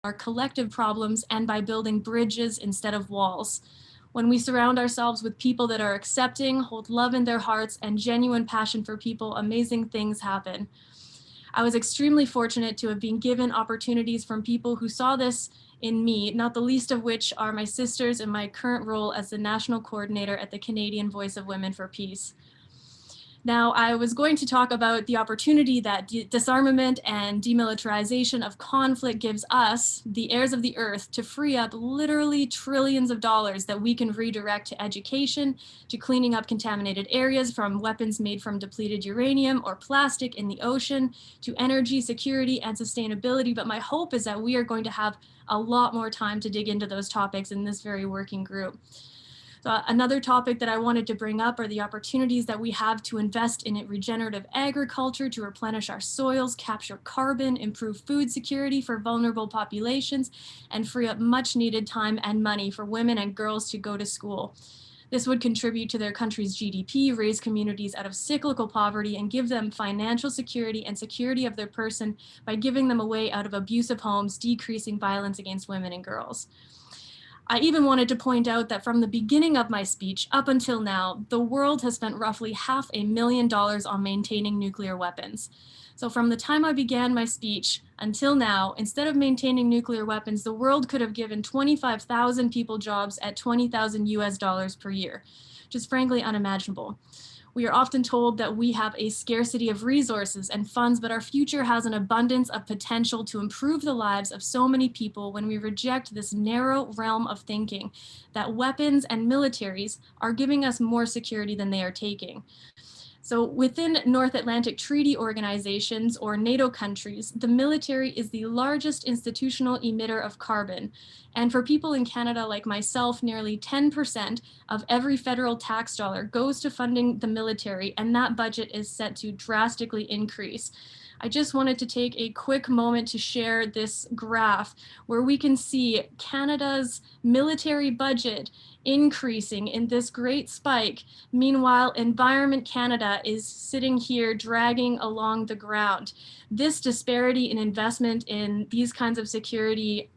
our collective problems and by building bridges instead of walls. When we surround ourselves with people that are accepting, hold love in their hearts, and genuine passion for people, amazing things happen. I was extremely fortunate to have been given opportunities from people who saw this in me, not the least of which are my sisters in my current role as the national coordinator at the Canadian Voice of Women for Peace. Now, I was going to talk about the opportunity that disarmament and demilitarization of conflict gives us, the heirs of the earth, to free up literally trillions of dollars that we can redirect to education, to cleaning up contaminated areas, from weapons made from depleted uranium or plastic in the ocean, to energy security and sustainability. But my hope is that we are going to have a lot more time to dig into those topics in this very working group. So another topic that I wanted to bring up are the opportunities that we have to invest in regenerative agriculture to replenish our soils, capture carbon, improve food security for vulnerable populations, and free up much needed time and money for women and girls to go to school. This would contribute to their country's GDP, raise communities out of cyclical poverty, and give them financial security and security of their person by giving them a way out of abusive homes, decreasing violence against women and girls. I even wanted to point out that from the beginning of my speech up until now, the world has spent roughly $500,000 on maintaining nuclear weapons. So from the time I began my speech until now, instead of maintaining nuclear weapons, the world could have given 25,000 people jobs at 20,000 US dollars per year, just frankly unimaginable. We are often told that we have a scarcity of resources and funds, but our future has an abundance of potential to improve the lives of so many people when we reject this narrow realm of thinking that weapons and militaries are giving us more security than they are taking. So within North Atlantic Treaty Organizations, or NATO countries, the military is the largest institutional emitter of carbon. And for people in Canada like myself, nearly 10% of every federal tax dollar goes to funding the military, and that budget is set to drastically increase. I just wanted to take a quick moment to share this graph where we can see Canada's military budget increasing in this great spike. Meanwhile, Environment Canada is sitting here dragging along the ground. This disparity in investment in these kinds of security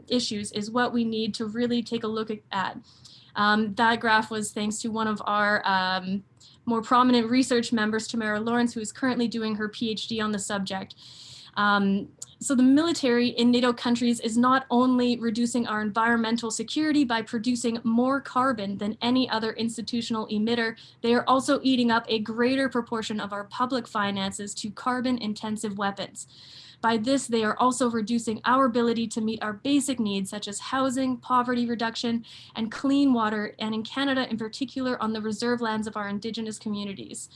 issues is what we need to really take a look at. That graph was thanks to one of our more prominent research members, Tamara Lawrence, who is currently doing her PhD on the subject. So the military in NATO countries is not only reducing our environmental security by producing more carbon than any other institutional emitter, they are also eating up a greater proportion of our public finances to carbon-intensive weapons. By this, they are also reducing our ability to meet our basic needs, such as housing, poverty reduction, and clean water, and in Canada in particular on the reserve lands of our Indigenous communities.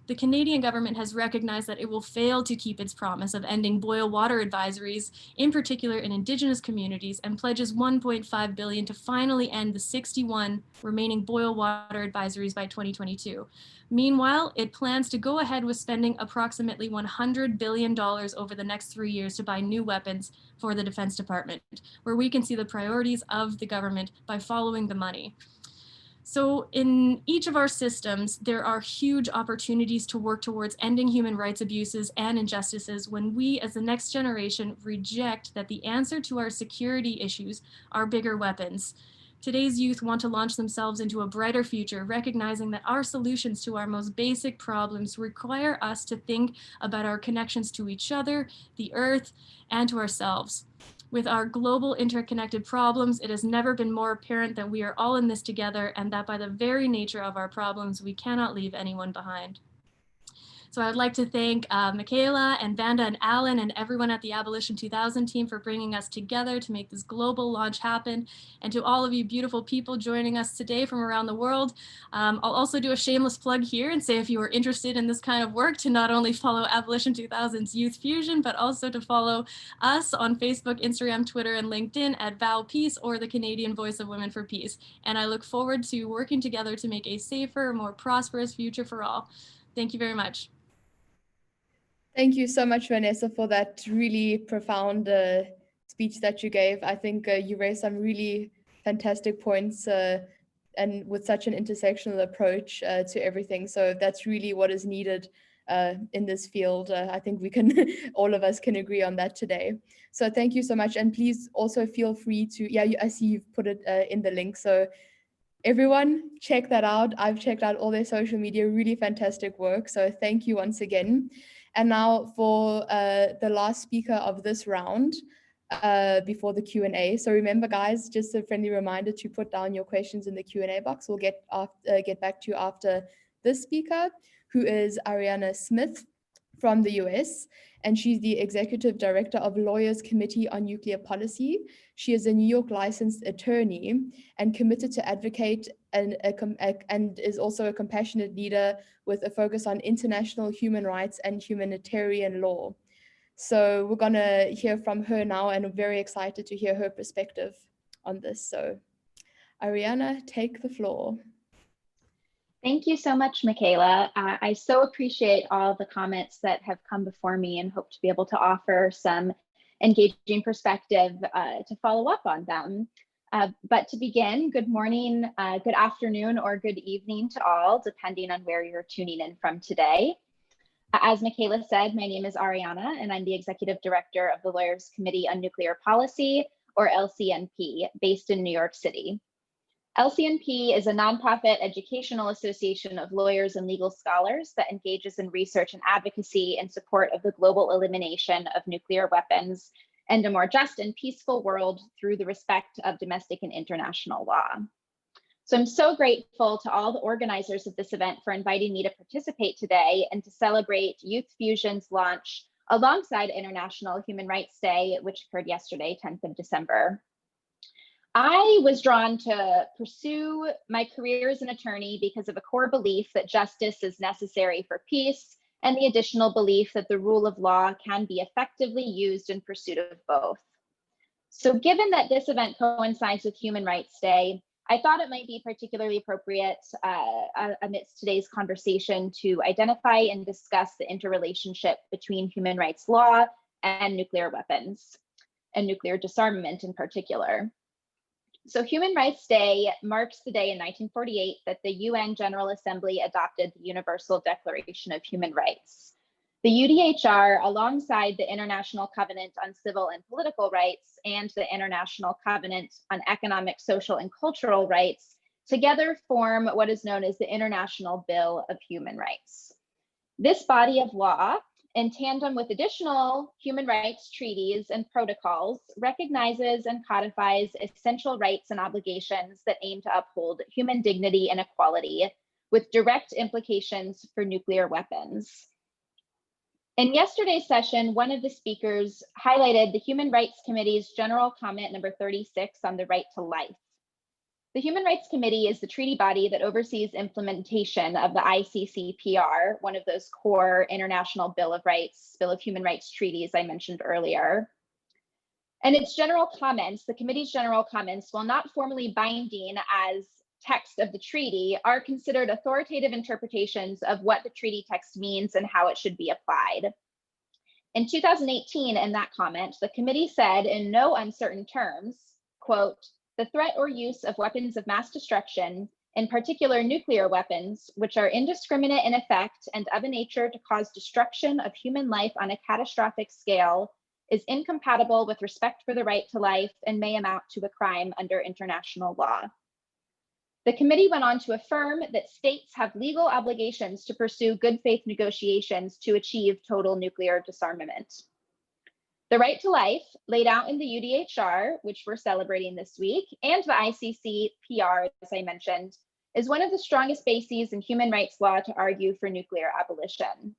The Canadian government has recognized that it will fail to keep its promise of ending boil water advisories, in particular in Indigenous communities, and pledges $1.5 billion to finally end the 61 remaining boil water advisories by 2022. Meanwhile, it plans to go ahead with spending approximately $100 billion over the next 3 years to buy new weapons for the Defense Department, where we can see the priorities of the government by following the money. So in each of our systems, there are huge opportunities to work towards ending human rights abuses and injustices when we, as the next generation, reject that the answer to our security issues are bigger weapons. Today's youth want to launch themselves into a brighter future, recognizing that our solutions to our most basic problems require us to think about our connections to each other, the earth, and to ourselves. With our global interconnected problems, it has never been more apparent that we are all in this together, and that by the very nature of our problems, we cannot leave anyone behind. So I would like to thank Michaela and Vanda and Alan and everyone at the Abolition 2000 team for bringing us together to make this global launch happen. And to all of you beautiful people joining us today from around the world. I'll also do a shameless plug here and say if you are interested in this kind of work to not only follow Abolition 2000's Youth Fusion, but also to follow us on Facebook, Instagram, Twitter, and LinkedIn at Vow Peace or the Canadian Voice of Women for Peace. And I look forward to working together to make a safer, more prosperous future for all. Thank you very much. Thank you so much, Vanessa, for that really profound speech that you gave. I think you raised some really fantastic points and with such an intersectional approach to everything. So that's really what is needed in this field. I think we can, all of us can agree on that today. So thank you so much. And please also feel free to, I see you've put it in the link. So everyone, check that out. I've checked out all their social media, really fantastic work. So thank you once again. And now for the last speaker of this round, before the Q&A. So remember, guys, just a friendly reminder to put down your questions in the Q&A box. We'll get back to you after this speaker, who is Ariana Smith from the US, and she's the Executive Director of Lawyers Committee on Nuclear Policy. She is a New York licensed attorney and committed to advocate and is also a compassionate leader with a focus on international human rights and humanitarian law. So we're going to hear from her now, and I'm very excited to hear her perspective on this. So Ariana, take the floor. Thank you so much, Michaela. I so appreciate all the comments that have come before me and hope to be able to offer some engaging perspective to follow up on them. But to begin, good morning, good afternoon, or good evening to all, depending on where you're tuning in from today. As Michaela said, my name is Ariana, and I'm the Executive Director of the Lawyers Committee on Nuclear Policy, or LCNP, based in New York City. LCNP is a nonprofit educational association of lawyers and legal scholars that engages in research and advocacy in support of the global elimination of nuclear weapons and a more just and peaceful world through the respect of domestic and international law. So I'm so grateful to all the organizers of this event for inviting me to participate today and to celebrate Youth Fusion's launch alongside International Human Rights Day, which occurred yesterday, 10th of December. I was drawn to pursue my career as an attorney because of a core belief that justice is necessary for peace, and the additional belief that the rule of law can be effectively used in pursuit of both. So given that this event coincides with Human Rights Day, I thought it might be particularly appropriate amidst today's conversation to identify and discuss the interrelationship between human rights law and nuclear weapons, and nuclear disarmament in particular. So Human Rights Day marks the day in 1948 that the UN General Assembly adopted the Universal Declaration of Human Rights. The UDHR, alongside the International Covenant on Civil and Political Rights and the International Covenant on Economic, Social, and Cultural Rights, together form what is known as the International Bill of Human Rights. This body of law, in tandem with additional human rights treaties and protocols, recognizes and codifies essential rights and obligations that aim to uphold human dignity and equality, with direct implications for nuclear weapons. In yesterday's session, one of the speakers highlighted the Human Rights Committee's General Comment number 36 on the right to life. The Human Rights Committee is the treaty body that oversees implementation of the ICCPR, one of those core international Bill of Human Rights treaties I mentioned earlier. And its general comments, the committee's general comments, while not formally binding as text of the treaty, are considered authoritative interpretations of what the treaty text means and how it should be applied. In 2018, in that comment, the committee said in no uncertain terms, quote, "The threat or use of weapons of mass destruction, in particular nuclear weapons, which are indiscriminate in effect and of a nature to cause destruction of human life on a catastrophic scale, is incompatible with respect for the right to life and may amount to a crime under international law." The committee went on to affirm that states have legal obligations to pursue good faith negotiations to achieve total nuclear disarmament. The right to life, laid out in the UDHR, which we're celebrating this week, and the ICCPR, as I mentioned, is one of the strongest bases in human rights law to argue for nuclear abolition.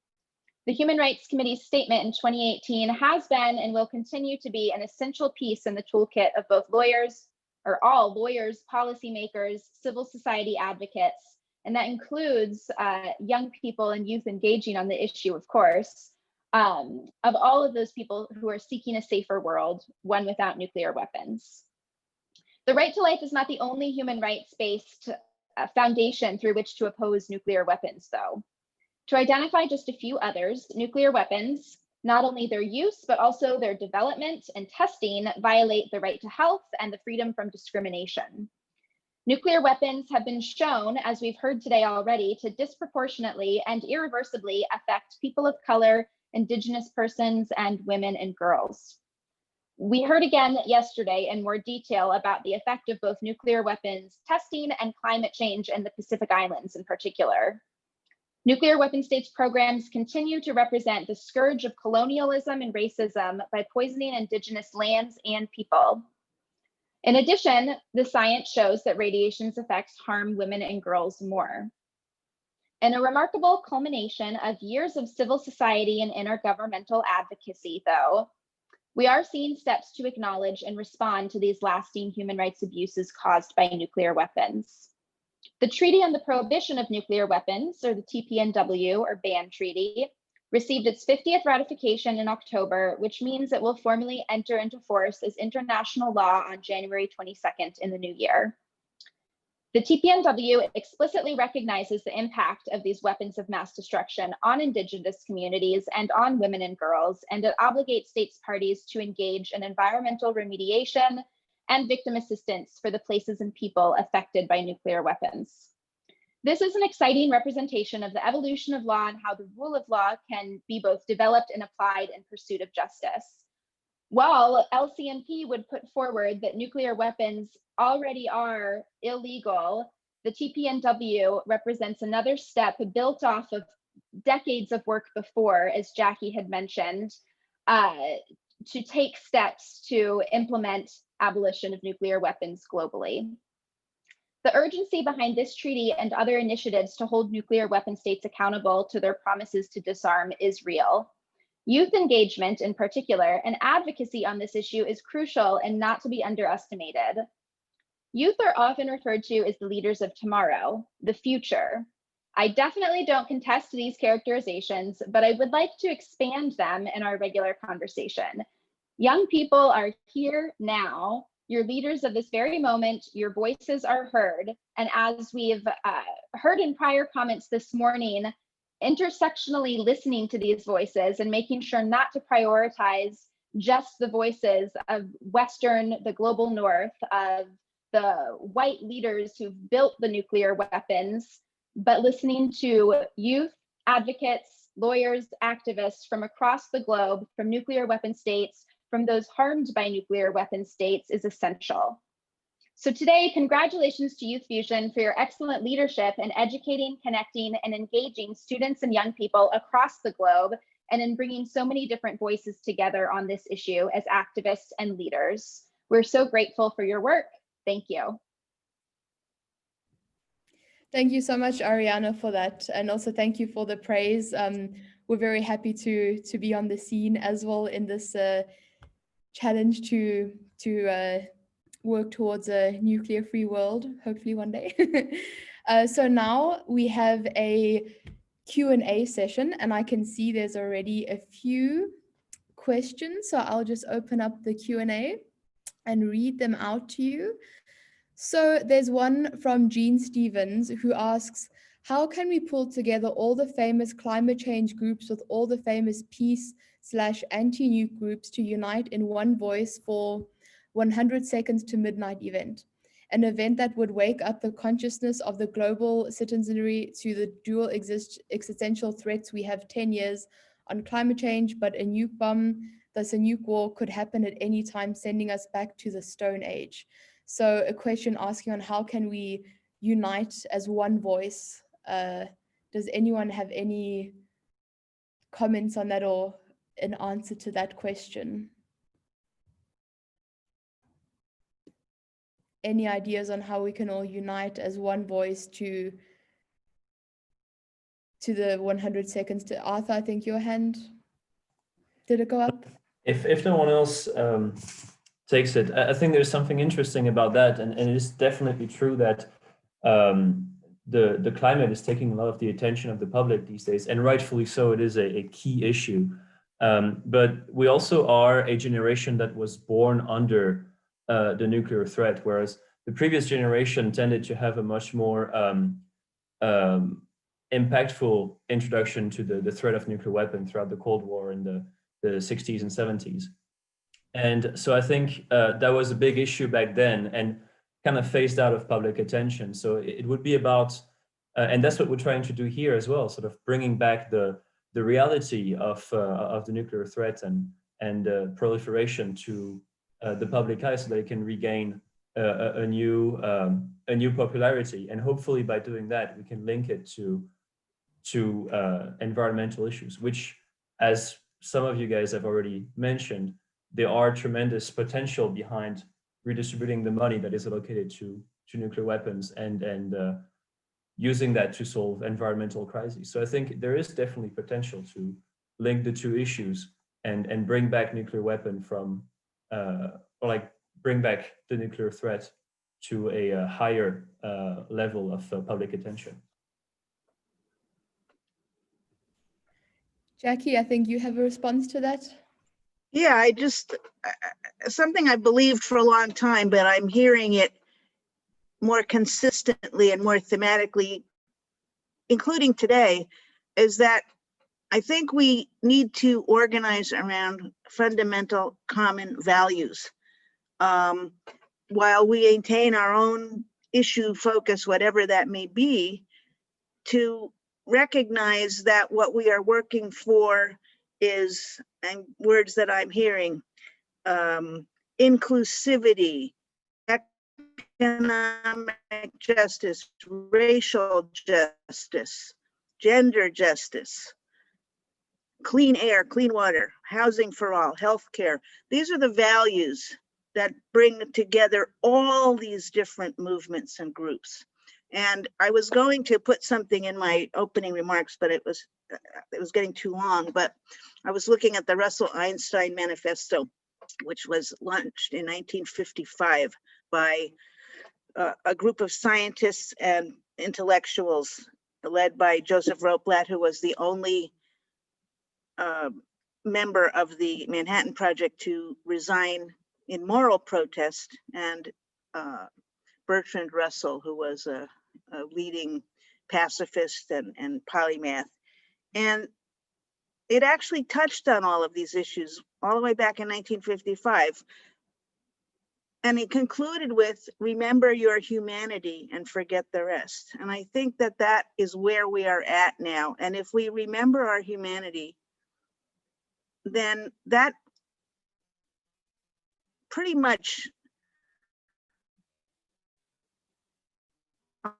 The Human Rights Committee's statement in 2018 has been and will continue to be an essential piece in the toolkit of both lawyers, or all lawyers, policymakers, civil society advocates, and that includes young people and youth engaging on the issue, of course, of all of those people who are seeking a safer world, one without nuclear weapons. The right to life is not the only human rights-based foundation through which to oppose nuclear weapons, though. To identify just a few others, nuclear weapons, not only their use, but also their development and testing, violate the right to health and the freedom from discrimination. Nuclear weapons have been shown, as we've heard today already, to disproportionately and irreversibly affect people of color, Indigenous persons, and women and girls. We heard again yesterday in more detail about the effect of both nuclear weapons testing and climate change in the Pacific Islands in particular. Nuclear weapon states programs continue to represent the scourge of colonialism and racism by poisoning Indigenous lands and people. In addition, the science shows that radiation's effects harm women and girls more. In a remarkable culmination of years of civil society and intergovernmental advocacy, though, we are seeing steps to acknowledge and respond to these lasting human rights abuses caused by nuclear weapons. The Treaty on the Prohibition of Nuclear Weapons, or the TPNW, or BAN Treaty, received its 50th ratification in October, which means it will formally enter into force as international law on January 22nd in the new year. The TPNW explicitly recognizes the impact of these weapons of mass destruction on Indigenous communities and on women and girls, and it obligates states parties to engage in environmental remediation and victim assistance for the places and people affected by nuclear weapons. This is an exciting representation of the evolution of law and how the rule of law can be both developed and applied in pursuit of justice. While LCNP would put forward that nuclear weapons already are illegal, the TPNW represents another step built off of decades of work before, as Jackie had mentioned, to take steps to implement abolition of nuclear weapons globally. The urgency behind this treaty and other initiatives to hold nuclear weapon states accountable to their promises to disarm is real. Youth engagement in particular and advocacy on this issue is crucial and not to be underestimated. Youth are often referred to as the leaders of tomorrow, the future. I definitely don't contest these characterizations, but I would like to expand them in our regular conversation. Young people are here now. You're leaders of this very moment. Your voices are heard. And as we've heard in prior comments this morning, intersectionally listening to these voices and making sure not to prioritize just the voices of Western, the global North, of the white leaders who've built the nuclear weapons, but listening to youth, advocates, lawyers, activists from across the globe, from nuclear weapon states, from those harmed by nuclear weapon states is essential. So today, congratulations to Youth Fusion for your excellent leadership in educating, connecting, and engaging students and young people across the globe, and in bringing so many different voices together on this issue as activists and leaders. We're so grateful for your work. Thank you. Thank you so much, Ariana, for that. And also thank you for the praise. We're very happy to be on the scene as well in this challenge to work towards a nuclear-free world, hopefully one day. So now we have a Q&A session, and I can see there's already a few questions. So I'll just open up the Q&A and read them out to you. So there's one from Jean Stevens who asks, how can we pull together all the famous climate change groups with all the famous peace/anti-nuke groups to unite in one voice for 100 Seconds to Midnight event? An event that would wake up the consciousness of the global citizenry to the dual existential threats we have 10 years on climate change, but a nuke bomb, thus a nuke war, could happen at any time, sending us back to the Stone Age. So a question asking on how can we unite as one voice? Does anyone have any comments on that or an answer to that question? Any ideas on how we can all unite as one voice to the 100 seconds to Arthur? I think your hand, did it go up? If no one else takes it, I think there's something interesting about that, and it is definitely true that the climate is taking a lot of the attention of the public these days, and rightfully so. It is a key issue, but we also are a generation that was born under the nuclear threat, whereas the previous generation tended to have a much more impactful introduction to the threat of nuclear weapons throughout the Cold War in the 60s and 70s. And so I think that was a big issue back then. And kind of phased out of public attention. So it would be about, and that's what we're trying to do here as well, sort of bringing back the reality of the nuclear threat and proliferation to the public eye, so that it can regain a new popularity. And hopefully by doing that, we can link it to environmental issues, which, as some of you guys have already mentioned, there are tremendous potential behind redistributing the money that is allocated to nuclear weapons and using that to solve environmental crises. So I think there is definitely potential to link the two issues and bring back nuclear weapon from, or like bring back the nuclear threat to a higher level of public attention. Jackie, I think you have a response to that. Yeah, I just, something I believed for a long time, but I'm hearing it more consistently and more thematically, including today, is that I think we need to organize around fundamental common values. While we maintain our own issue focus, whatever that may be, to recognize that what we are working for is, and words that I'm hearing, inclusivity, economic justice, racial justice, gender justice, clean air, clean water, housing for all, healthcare. These are the values that bring together all these different movements and groups. And I was going to put something in my opening remarks, but it was getting too long. But I was looking at the Russell Einstein Manifesto, which was launched in 1955 by a group of scientists and intellectuals led by Joseph Rothblatt, who was the only member of the Manhattan Project to resign in moral protest, and Bertrand Russell, who was a leading pacifist and polymath. And it actually touched on all of these issues all the way back in 1955. And it concluded with, remember your humanity and forget the rest. And I think that that is where we are at now. And if we remember our humanity, then that pretty much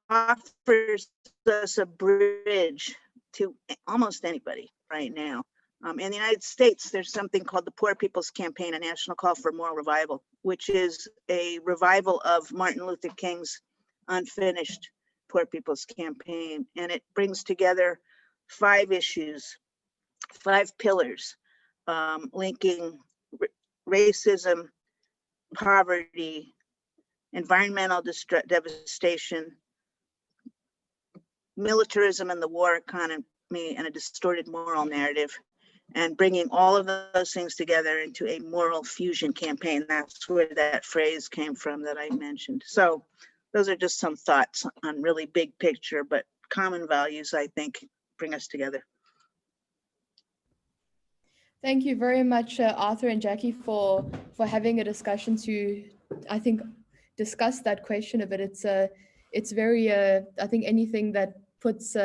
offers us a bridge to almost anybody right now. In the United States, there's something called the Poor People's Campaign, a national call for moral revival, which is a revival of Martin Luther King's unfinished Poor People's Campaign. And it brings together 5 issues, 5 pillars, linking racism, poverty, environmental devastation, militarism and the war economy, and a distorted moral narrative, and bringing all of those things together into a moral fusion campaign. That's where that phrase came from that I mentioned. So those are just some thoughts on really big picture, but common values, I think, bring us together. Thank you very much, Arthur and Jackie, for having a discussion to, I think, discuss that question a bit. It's very, I think anything that puts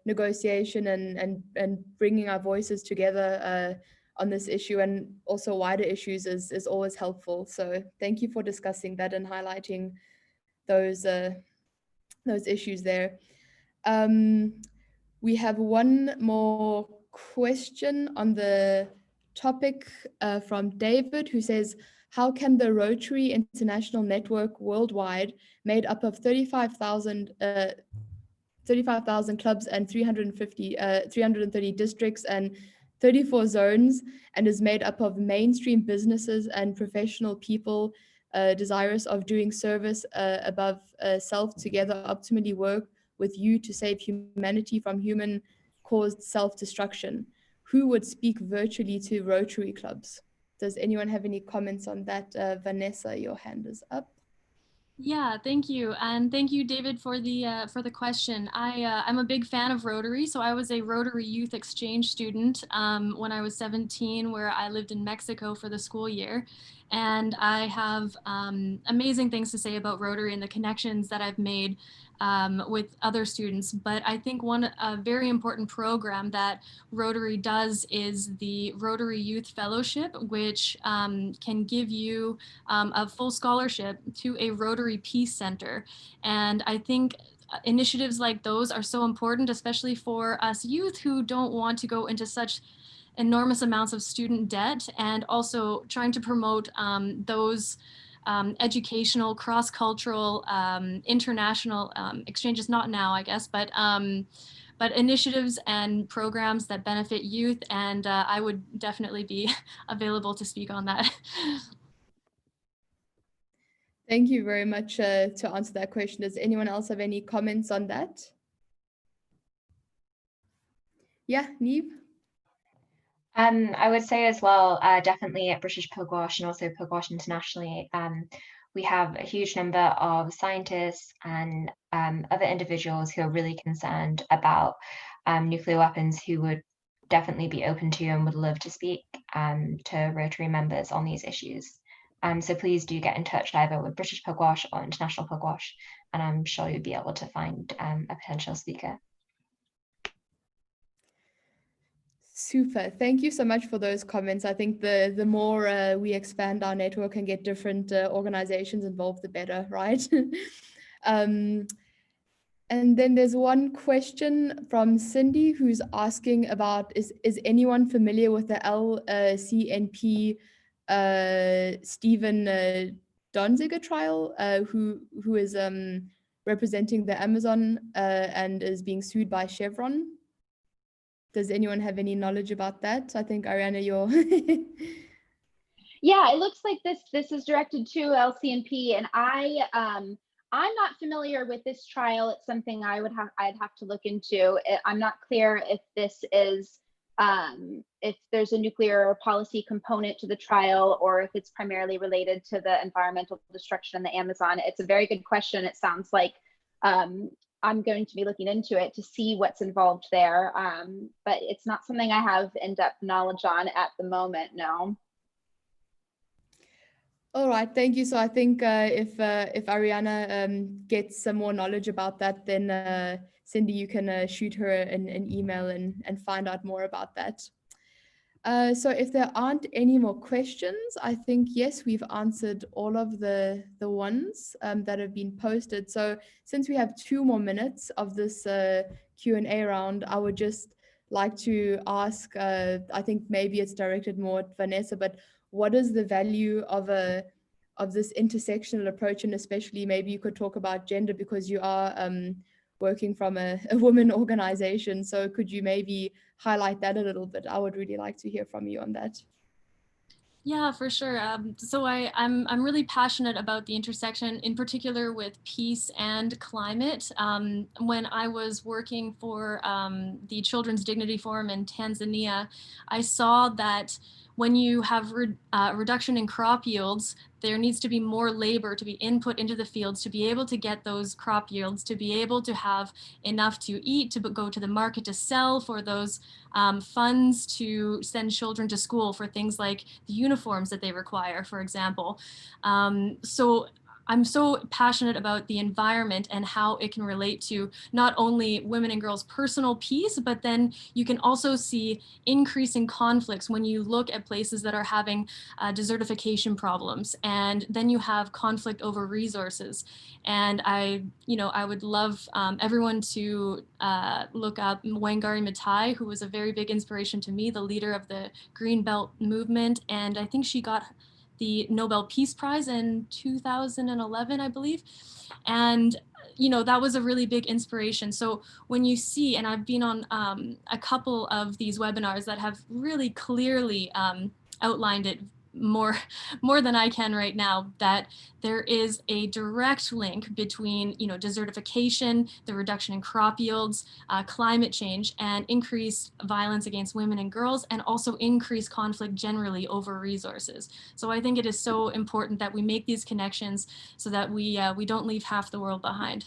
negotiation and bringing our voices together on this issue and also wider issues is always helpful. So thank you for discussing that and highlighting those issues there. We have one more question on the topic from David, who says, how can the Rotary International Network worldwide, made up of 35,000 clubs and 330 districts and 34 zones, and is made up of mainstream businesses and professional people desirous of doing service above self, together optimally work with you to save humanity from human-caused self-destruction? Who would speak virtually to Rotary clubs? Does anyone have any comments on that? Vanessa, your hand is up. Yeah, thank you. And thank you, David, for the question. I'm a big fan of Rotary. So I was a Rotary Youth Exchange student when I was 17, where I lived in Mexico for the school year. And I have amazing things to say about Rotary and the connections that I've made with other students. But I think a very important program that Rotary does is the Rotary Youth Fellowship, which can give you a full scholarship to a Rotary Peace Center. And I think initiatives like those are so important, especially for us youth who don't want to go into such enormous amounts of student debt, and also trying to promote those educational, cross-cultural, international exchanges, not now, I guess, but initiatives and programs that benefit youth. And I would definitely be available to speak on that. Thank you very much to answer that question. Does anyone else have any comments on that? Yeah, Niamh? I would say as well, definitely at British Pugwash and also Pugwash internationally, we have a huge number of scientists and other individuals who are really concerned about nuclear weapons, who would definitely be open to and would love to speak to Rotary members on these issues. So please do get in touch either with British Pugwash or International Pugwash, and I'm sure you'll be able to find a potential speaker. Super. Thank you so much for those comments. I think the more we expand our network and get different organizations involved, the better, right? And then there's one question from Cindy who's asking about, is anyone familiar with the LCNP Stephen Donziger trial, who is representing the Amazon and is being sued by Chevron? Does anyone have any knowledge about that? I think Ariana, you're Yeah, it looks like this is directed to LCNP, and I'm not familiar with this trial. It's something I'd have to look into. I'm not clear if this is if there's a nuclear policy component to the trial, or if it's primarily related to the environmental destruction in the Amazon. It's a very good question. It sounds like I'm going to be looking into it to see what's involved there, but it's not something I have in-depth knowledge on at the moment, no. All right, thank you. So I think if Ariana gets some more knowledge about that, then Cindy, you can shoot her an email and find out more about that. So if there aren't any more questions, I think, yes, we've answered all of the ones that have been posted. So since we have 2 more minutes of this Q&A round, I would just like to ask, I think maybe it's directed more at Vanessa, but what is the value of this intersectional approach? And especially maybe you could talk about gender, because you are working from a women organization. So could you maybe highlight that a little bit? I would really like to hear from you on that. Yeah, for sure. So I'm really passionate about the intersection, in particular with peace and climate. When I was working for the Children's Dignity Forum in Tanzania, I saw that when you have reduction in crop yields, there needs to be more labor to be input into the fields to be able to get those crop yields, to be able to have enough to eat, to go to the market to sell, for those funds to send children to school for things like the uniforms that they require, for example. So I'm so passionate about the environment and how it can relate to not only women and girls' personal peace, but then you can also see increasing conflicts when you look at places that are having desertification problems, and then you have conflict over resources. And I would love everyone to look up Wangari Maathai, who was a very big inspiration to me, the leader of the Green Belt movement, and I think she got the Nobel Peace Prize in 2011, I believe. And, that was a really big inspiration. So when you see, and I've been on a couple of these webinars that have really clearly outlined it more than I can right now, that there is a direct link between desertification, the reduction in crop yields, climate change, and increased violence against women and girls, and also increased conflict generally over resources. So I think it is so important that we make these connections so that we don't leave half the world behind.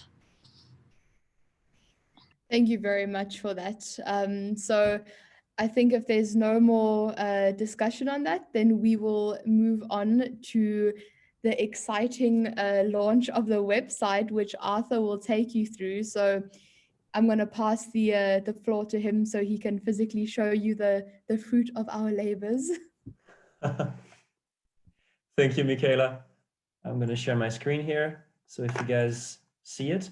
Thank you very much for that. So I think if there's no more discussion on that, then we will move on to the exciting launch of the website, which Arthur will take you through. So I'm going to pass the floor to him so he can physically show you the fruit of our labors. Thank you, Michaela. I'm going to share my screen here, so if you guys see it.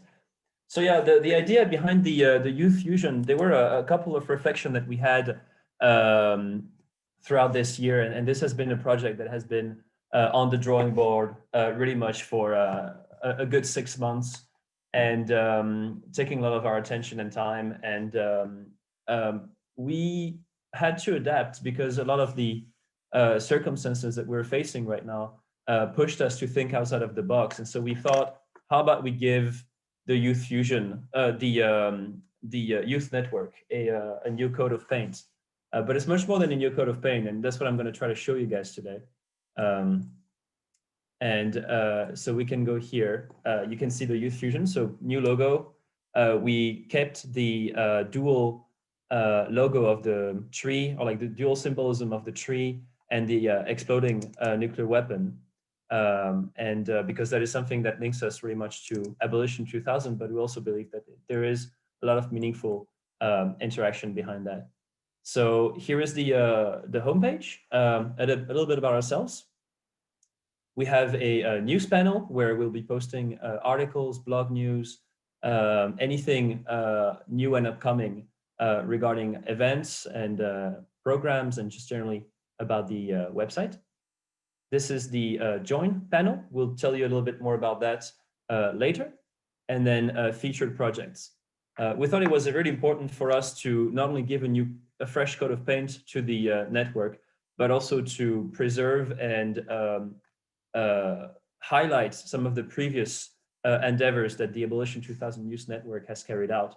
So yeah, the idea behind the Youth Fusion, there were a couple of reflections that we had throughout this year, and this has been a project that has been on the drawing board really much for a good 6 months, and taking a lot of our attention and time. And we had to adapt because a lot of the circumstances that we're facing right now pushed us to think outside of the box. And so we thought, how about we give the Youth Fusion, the Youth Network, a new coat of paint. But it's much more than a new coat of paint, and that's what I'm going to try to show you guys today. So we can go here. You can see the Youth Fusion, so new logo. We kept the dual logo of the tree, or like the dual symbolism of the tree and the exploding nuclear weapon. Because that is something that links us very much to Abolition 2000, but we also believe that there is a lot of meaningful interaction behind that. So here is the homepage, a little bit about ourselves. We have a news panel where we'll be posting articles, blog news, anything new and upcoming regarding events and programs, and just generally about the website. This is the join panel. We'll tell you a little bit more about that later. And then featured projects. We thought it was really important for us to not only give a fresh coat of paint to the network, but also to preserve and highlight some of the previous endeavors that the Abolition 2000 Youth Network has carried out,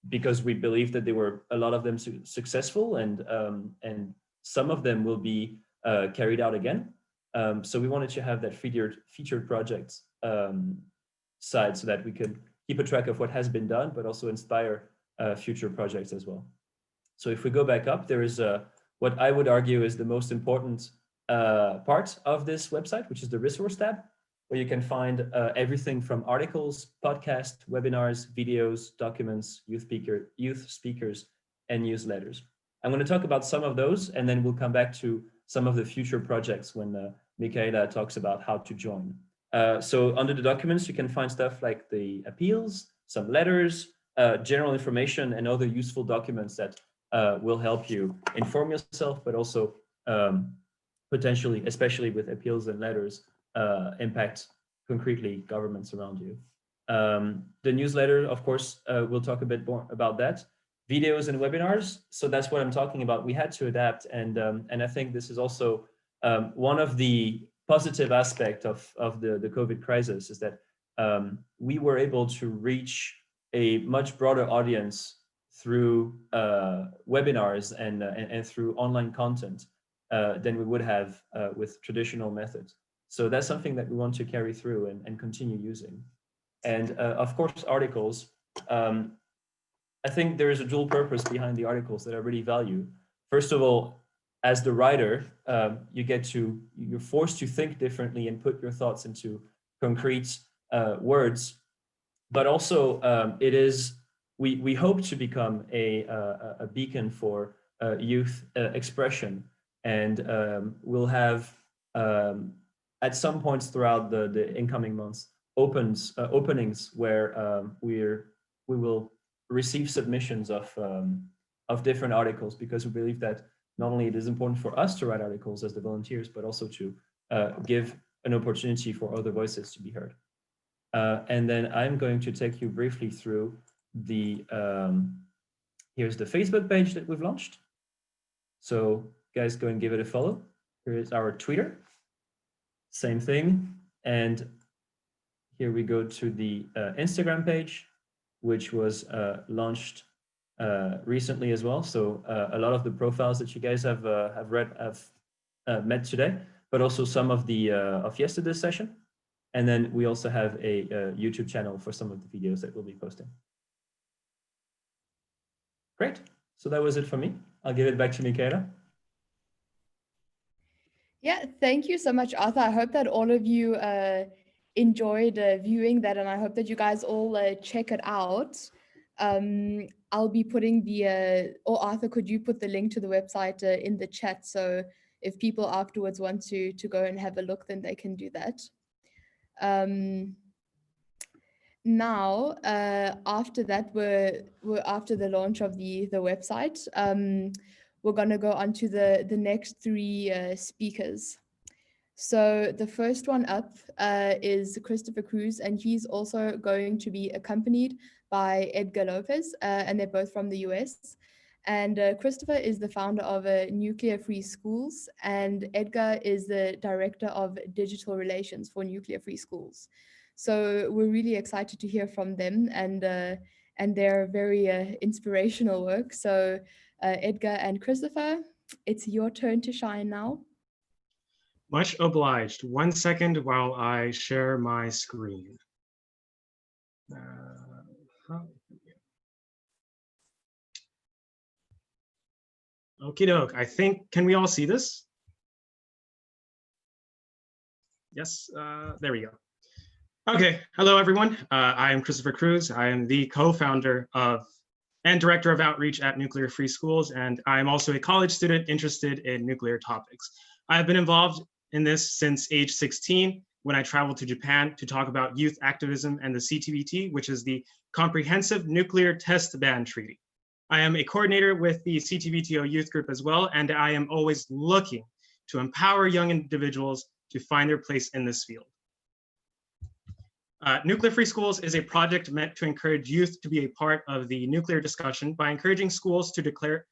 because we believe that there were a lot of them successful, and some of them will be carried out again. So we wanted to have that featured projects side so that we could keep a track of what has been done, but also inspire future projects as well. So if we go back up, there is what I would argue is the most important part of this website, which is the resource tab, where you can find everything from articles, podcasts, webinars, videos, documents, youth speakers, and newsletters. I'm going to talk about some of those, and then we'll come back to some of the future projects when Michaela talks about how to join. So under the documents, you can find stuff like the appeals, some letters, general information, and other useful documents that will help you inform yourself, but also potentially, especially with appeals and letters, impact concretely governments around you. The newsletter, of course, we'll talk a bit more about that. Videos and webinars, so that's what I'm talking about. We had to adapt, and I think this is also one of the positive aspects of the COVID crisis, is that we were able to reach a much broader audience through webinars and through online content than we would have with traditional methods. So that's something that we want to carry through and continue using. And of course, articles. I think there is a dual purpose behind the articles that I really value. First of all, as the writer, you're forced to think differently and put your thoughts into concrete words. But also, we hope to become a beacon for youth expression, and we'll have at some points throughout the incoming months openings where we will receive submissions of different articles, because we believe that not only it is important for us to write articles as the volunteers, but also to give an opportunity for other voices to be heard. And then I'm going to take you briefly through the, here's the Facebook page that we've launched. So guys, go and give it a follow. Here is our Twitter, same thing. And here we go to the Instagram page, which was launched recently as well. So a lot of the profiles that you guys have met today, but also some of the of yesterday's session. And then we also have a YouTube channel for some of the videos that we'll be posting. Great. So that was it for me. I'll give it back to Michaela. Yeah, thank you so much, Arthur. I hope that all of you enjoyed viewing that, and I hope that you guys all check it out. I'll be putting the, or Arthur, could you put the link to the website in the chat, so if people afterwards want to go and have a look, then they can do that. Now, after that, we're after the launch of the website, we're going to go on to the next three speakers. So the first one up is Cristopher Cruz, and he's also going to be accompanied by Edgar Lopez, and they're both from the US. And Cristopher is the founder of Nuclear Free Schools, and Edgar is the director of digital relations for Nuclear Free Schools. So we're really excited to hear from them, and their very inspirational work. So Edgar and Cristopher, it's your turn to shine now. Much obliged. 1 second while I share my screen. Okie doke. I think, can we all see this? Yes, there we go. Okay, hello everyone. I am Cristopher Cruz. I am the co-founder of and director of outreach at Nuclear Free Schools, and I am also a college student interested in nuclear topics. I have been involved in this since age 16, when I traveled to Japan to talk about youth activism and the CTBT, which is the Comprehensive Nuclear Test Ban Treaty. I am a coordinator with the CTBTO youth group as well, and I am always looking to empower young individuals to find their place in this field. Nuclear Free Schools is a project meant to encourage youth to be a part of the nuclear discussion by encouraging schools to declare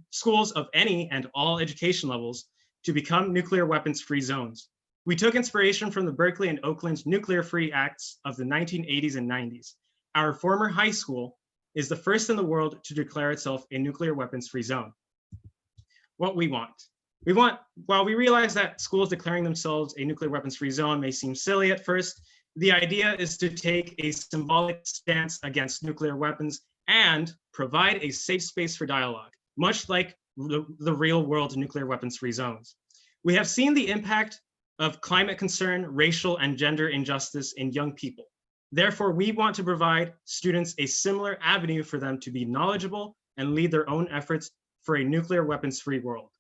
schools of any and all education levels to become nuclear weapons-free zones. We took inspiration from the Berkeley and Oakland nuclear-free acts of the 1980s and 90s. Our former high school is the first in the world to declare itself a nuclear weapons-free zone. What we want. While we realize that schools declaring themselves a nuclear weapons-free zone may seem silly at first, the idea is to take a symbolic stance against nuclear weapons and provide a safe space for dialogue, much like the real world nuclear weapons-free zones. We have seen the impact of climate concern, racial and gender injustice in young people. Therefore, we want to provide students a similar avenue for them to be knowledgeable and lead their own efforts for a nuclear weapons-free world.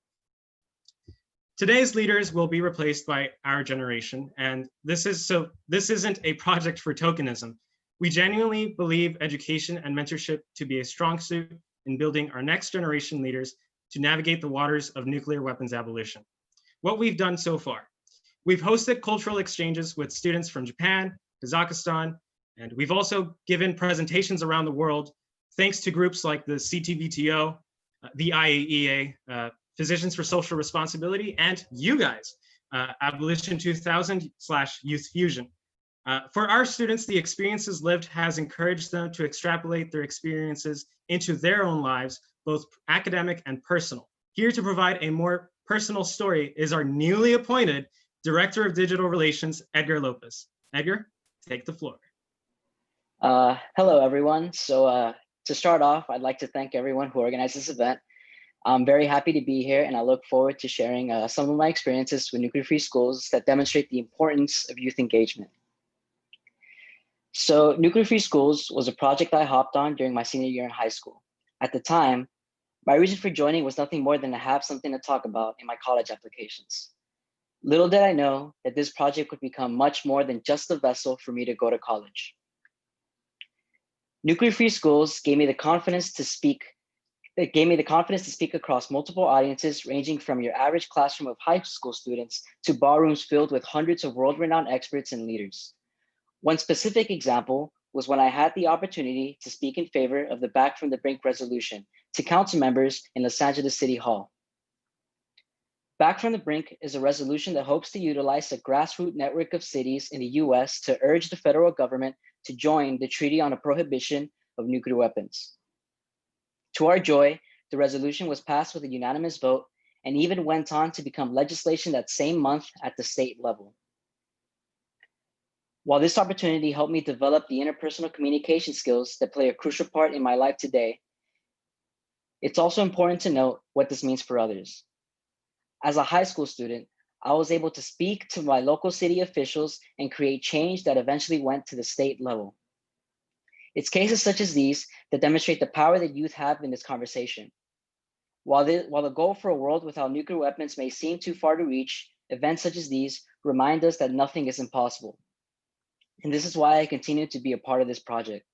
Today's leaders will be replaced by our generation, and this isn't a project for tokenism. We genuinely believe education and mentorship to be a strong suit in building our next generation leaders to navigate the waters of nuclear weapons abolition. What we've done so far. We've hosted cultural exchanges with students from Japan, Kazakhstan, and we've also given presentations around the world, thanks to groups like the CTBTO, the IAEA, Physicians for Social Responsibility, and you guys, Abolition 2000/Youth Fusion. For our students, the experiences lived has encouraged them to extrapolate their experiences into their own lives, both academic and personal. Here to provide a more personal story is our newly appointed Director of Digital Relations, Edgar Lopez. Edgar, take the floor. Hello, everyone. So to start off, I'd like to thank everyone who organized this event. I'm very happy to be here, and I look forward to sharing some of my experiences with Nuclear Free Schools that demonstrate the importance of youth engagement. So Nuclear Free Schools was a project I hopped on during my senior year in high school. At the time, my reason for joining was nothing more than to have something to talk about in my college applications. Little did I know that this project would become much more than just a vessel for me to go to college. Nuclear Free Schools gave me the confidence to speak. It gave me the confidence to speak across multiple audiences, ranging from your average classroom of high school students to ballrooms filled with hundreds of world-renowned experts and leaders. One specific example was when I had the opportunity to speak in favor of the Back from the Brink resolution to council members in Los Angeles City Hall. Back from the Brink is a resolution that hopes to utilize a grassroots network of cities in the US to urge the federal government to join the Treaty on the Prohibition of Nuclear Weapons. To our joy, the resolution was passed with a unanimous vote and even went on to become legislation that same month at the state level. While this opportunity helped me develop the interpersonal communication skills that play a crucial part in my life today, It's also important to note what this means for others. As a high school student, I was able to speak to my local city officials and create change that eventually went to the state level. It's cases such as these that demonstrate the power that youth have in this conversation. While the goal for a world without nuclear weapons may seem too far to reach, events such as these remind us that nothing is impossible. And this is why I continue to be a part of this project.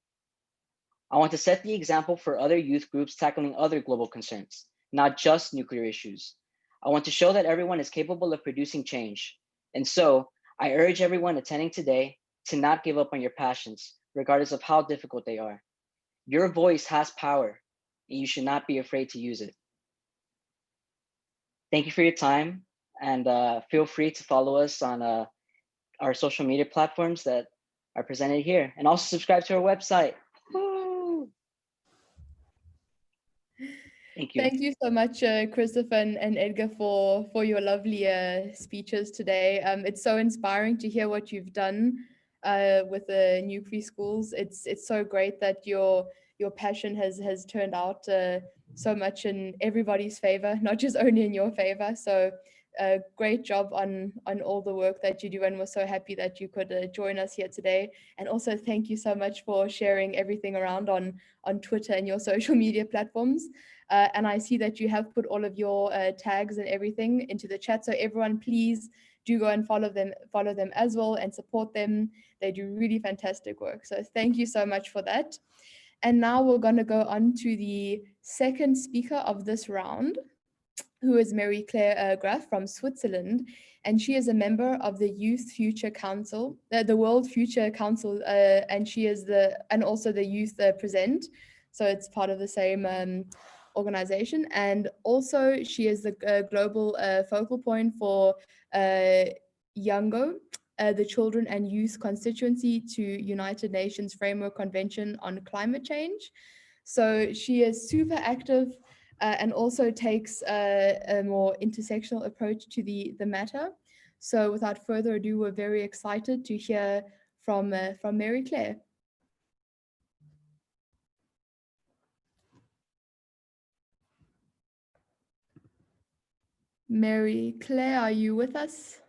I want to set the example for other youth groups tackling other global concerns, not just nuclear issues. I want to show that everyone is capable of producing change. And so I urge everyone attending today to not give up on your passions, regardless of how difficult they are. Your voice has power, and you should not be afraid to use it. Thank you for your time, and feel free to follow us on our social media platforms that are presented here, and also subscribe to our website. Woo! Thank you. Thank you so much, Cristopher and Edgar, for your lovely speeches today. It's so inspiring to hear what you've done with the nuclear schools. It's so great that your passion has turned out so much in everybody's favor, not just only in your favor. So great job on all the work that you do, and we're so happy that you could join us here today. And also thank you so much for sharing everything around on Twitter and your social media platforms. And I see that you have put all of your tags and everything into the chat. So everyone, please do go and follow them as well and support them. They do really fantastic work. So thank you so much for that. And now we're going to go on to the second speaker of this round, who is Marie-Claire Graf from Switzerland. And she is a member of the Youth Future Council, the World Future Council, and she is also the Youth Present. So it's part of the same organization. And also she is the global focal point for YOUNGO, the Children and Youth Constituency to United Nations Framework Convention on Climate Change. So she is super active and also takes a more intersectional approach to the matter. So without further ado, we're very excited to hear from Marie-Claire. Marie-Claire, are you with us?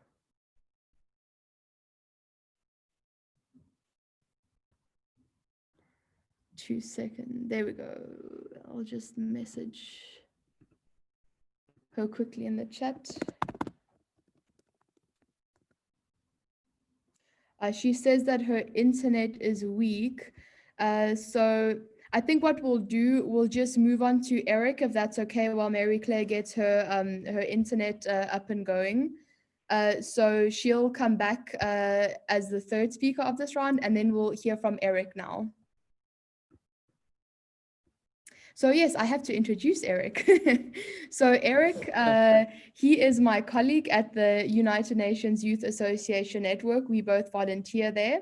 Two seconds. There we go. I'll just message her quickly in the chat. She says that her internet is weak. So I think what we'll do, we'll just move on to Eric, if that's okay, while Marie-Claire gets her internet up and going. So she'll come back as the third speaker of this round, and then we'll hear from Eric now. So yes, I have to introduce Eric. So Eric, he is my colleague at the United Nations Youth Association Network. We both volunteer there.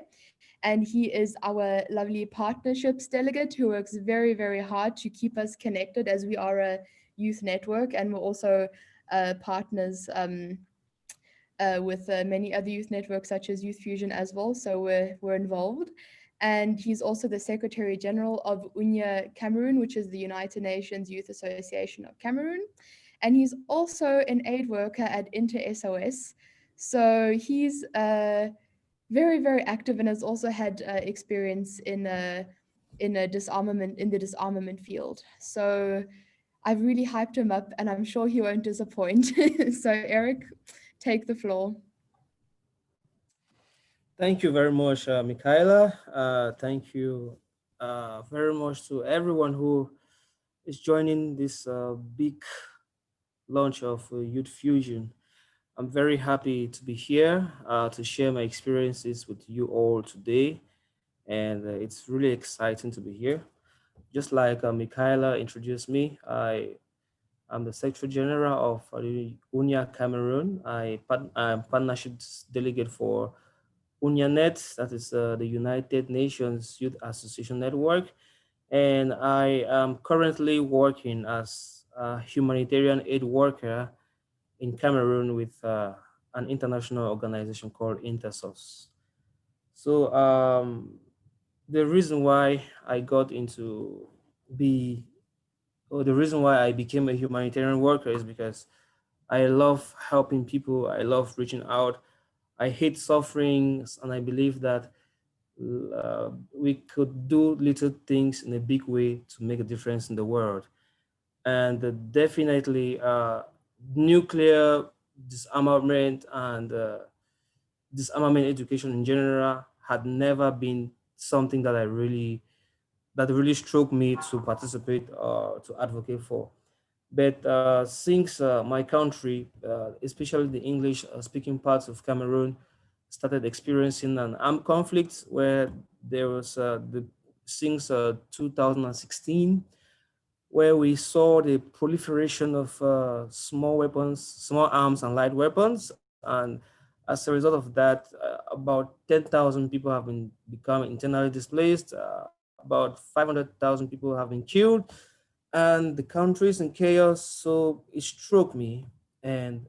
And he is our lovely partnerships delegate who works very, very hard to keep us connected, as we are a youth network, and we're also partners with many other youth networks such as Youth Fusion as well. So we're involved. And he's also the Secretary General of UNIA Cameroon, which is the United Nations Youth Association of Cameroon. And he's also an aid worker at Inter-SOS. So he's very, very active and has also had experience in the disarmament field. So I've really hyped him up, and I'm sure he won't disappoint. So Eric, take the floor. Thank you very much, Michaela. Thank you very much to everyone who is joining this big launch of Youth Fusion. I'm very happy to be here to share my experiences with you all today. And it's really exciting to be here. Just like Michaela introduced me, I'm the Secretary General of UNIA Cameroon. I'm partnerships delegate for UNIANET, that is the United Nations Youth Association Network. And I am currently working as a humanitarian aid worker in Cameroon with an international organization called Inter-SOS. So the reason why I got into be the reason why I became a humanitarian worker is because I love helping people. I love reaching out. I hate suffering, and I believe that we could do little things in a big way to make a difference in the world. And definitely, nuclear disarmament and disarmament education in general had never been something that that really struck me to participate or to advocate for. But since my country, especially the English speaking parts of Cameroon, started experiencing an armed conflict where there was since 2016, where we saw the proliferation of small weapons, small arms and light weapons. And as a result of that, about 10,000 people have become internally displaced, about 500,000 people have been killed, and the country is in chaos. So it struck me, and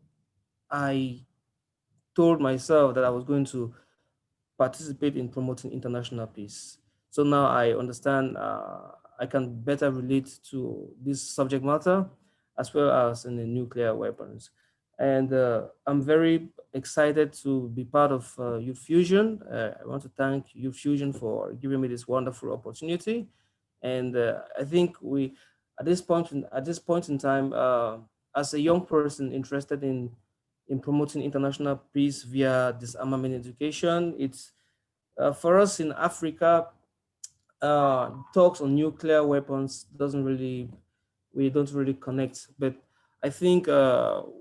I told myself that I was going to participate in promoting international peace. So now I understand, I can better relate to this subject matter as well as in the nuclear weapons. And I'm very excited to be part of Youth Fusion. I want to thank Youth Fusion for giving me this wonderful opportunity. And I think at this point in time, as a young person interested in promoting international peace via disarmament education, it's for us in Africa, talks on nuclear weapons we don't really connect. But I think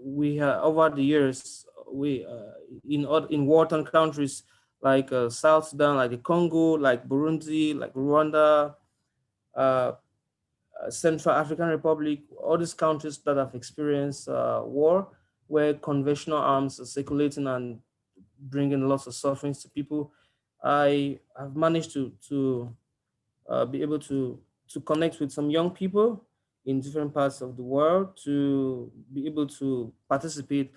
we have over the years, we in wartime countries like South Sudan, like the Congo, like Burundi, like Rwanda, uh, Central African Republic, all these countries that have experienced war, where conventional arms are circulating and bringing lots of sufferings to people. I have managed to be able to connect with some young people in different parts of the world to be able to participate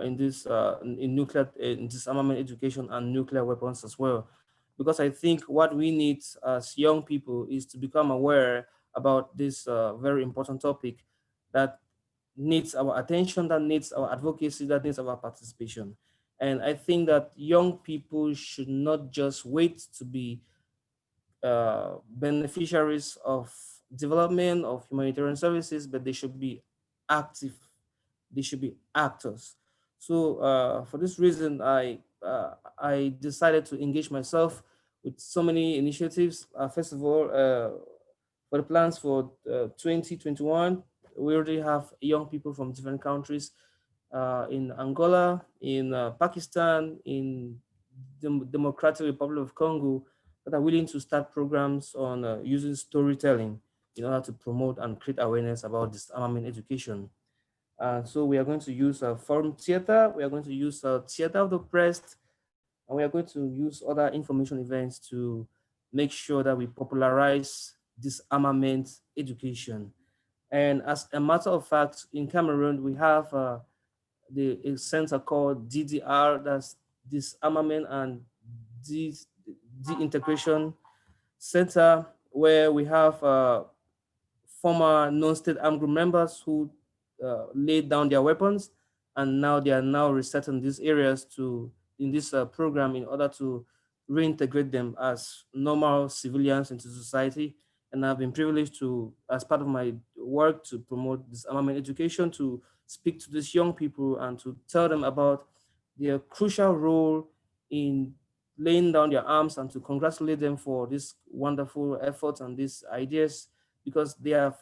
in this in nuclear in disarmament education and nuclear weapons as well. Because I think what we need as young people is to become aware about this very important topic that needs our attention, that needs our advocacy, that needs our participation. And I think that young people should not just wait to be beneficiaries of development of humanitarian services, but they should be active. They should be actors. So for this reason, I decided to engage myself with so many initiatives. First of all, for the plans for 2021, we already have young people from different countries in Angola, in Pakistan, in the Democratic Republic of Congo, that are willing to start programs on using storytelling in order to promote and create awareness about disarmament education. So we are going to use forum theater, we are going to use theater of the press, and we are going to use other information events to make sure that we popularize disarmament education. And as a matter of fact, in Cameroon, we have a center called DDR, that's Disarmament and De-Integration Center, where we have former non-state armed group members who laid down their weapons, and now they are now resetting these areas in this program in order to reintegrate them as normal civilians into society. And I've been privileged to, as part of my work, to promote disarmament education, to speak to these young people and to tell them about their crucial role in laying down their arms, and to congratulate them for this wonderful efforts and these ideas, because they have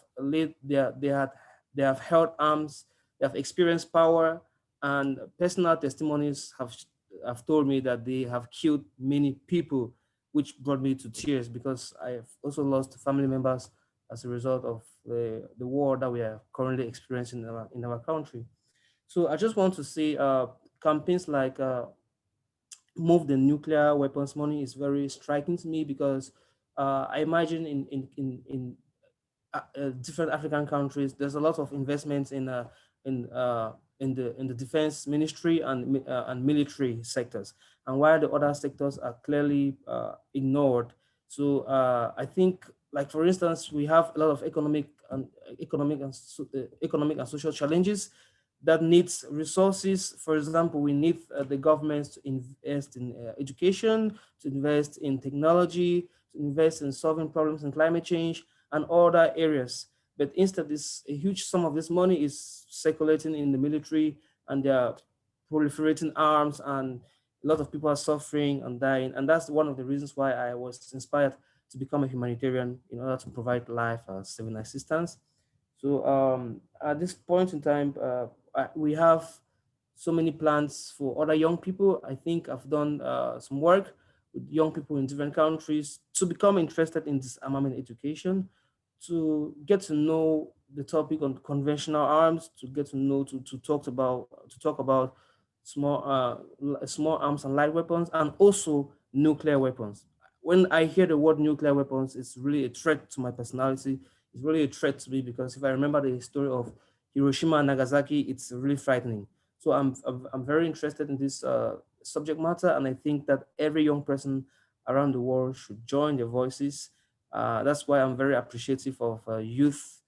they have held arms, they have experienced power, and personal testimonies have told me that they have killed many people, which brought me to tears, because I have also lost family members as a result of the war that we are currently experiencing in our country. So I just want to say campaigns like Move the Nuclear Weapons Money is very striking to me, because I imagine in different African countries, there's a lot of investments in in the defense ministry and military sectors, and while the other sectors are clearly ignored. So I think like for instance, we have a lot of economic and social challenges that needs resources. For example, we need the governments to invest in education, to invest in technology, to invest in solving problems in climate change and other areas. But instead, a huge sum of this money is circulating in the military, and they are proliferating arms, and a lot of people are suffering and dying. And that's one of the reasons why I was inspired to become a humanitarian in order to provide life-saving assistance. So at this point in time, we have so many plans for other young people. I think I've done some work with young people in different countries to become interested in disarmament education, to get to know the topic on conventional arms, to get to know to talk about small arms and light weapons, and also nuclear weapons. When I hear the word nuclear weapons, it's really a threat to my personality. It's really a threat to me, because if I remember the story of Hiroshima and Nagasaki, it's really frightening. So I'm very interested in this subject matter, and I think that every young person around the world should join their voices. That's why I'm very appreciative of Youth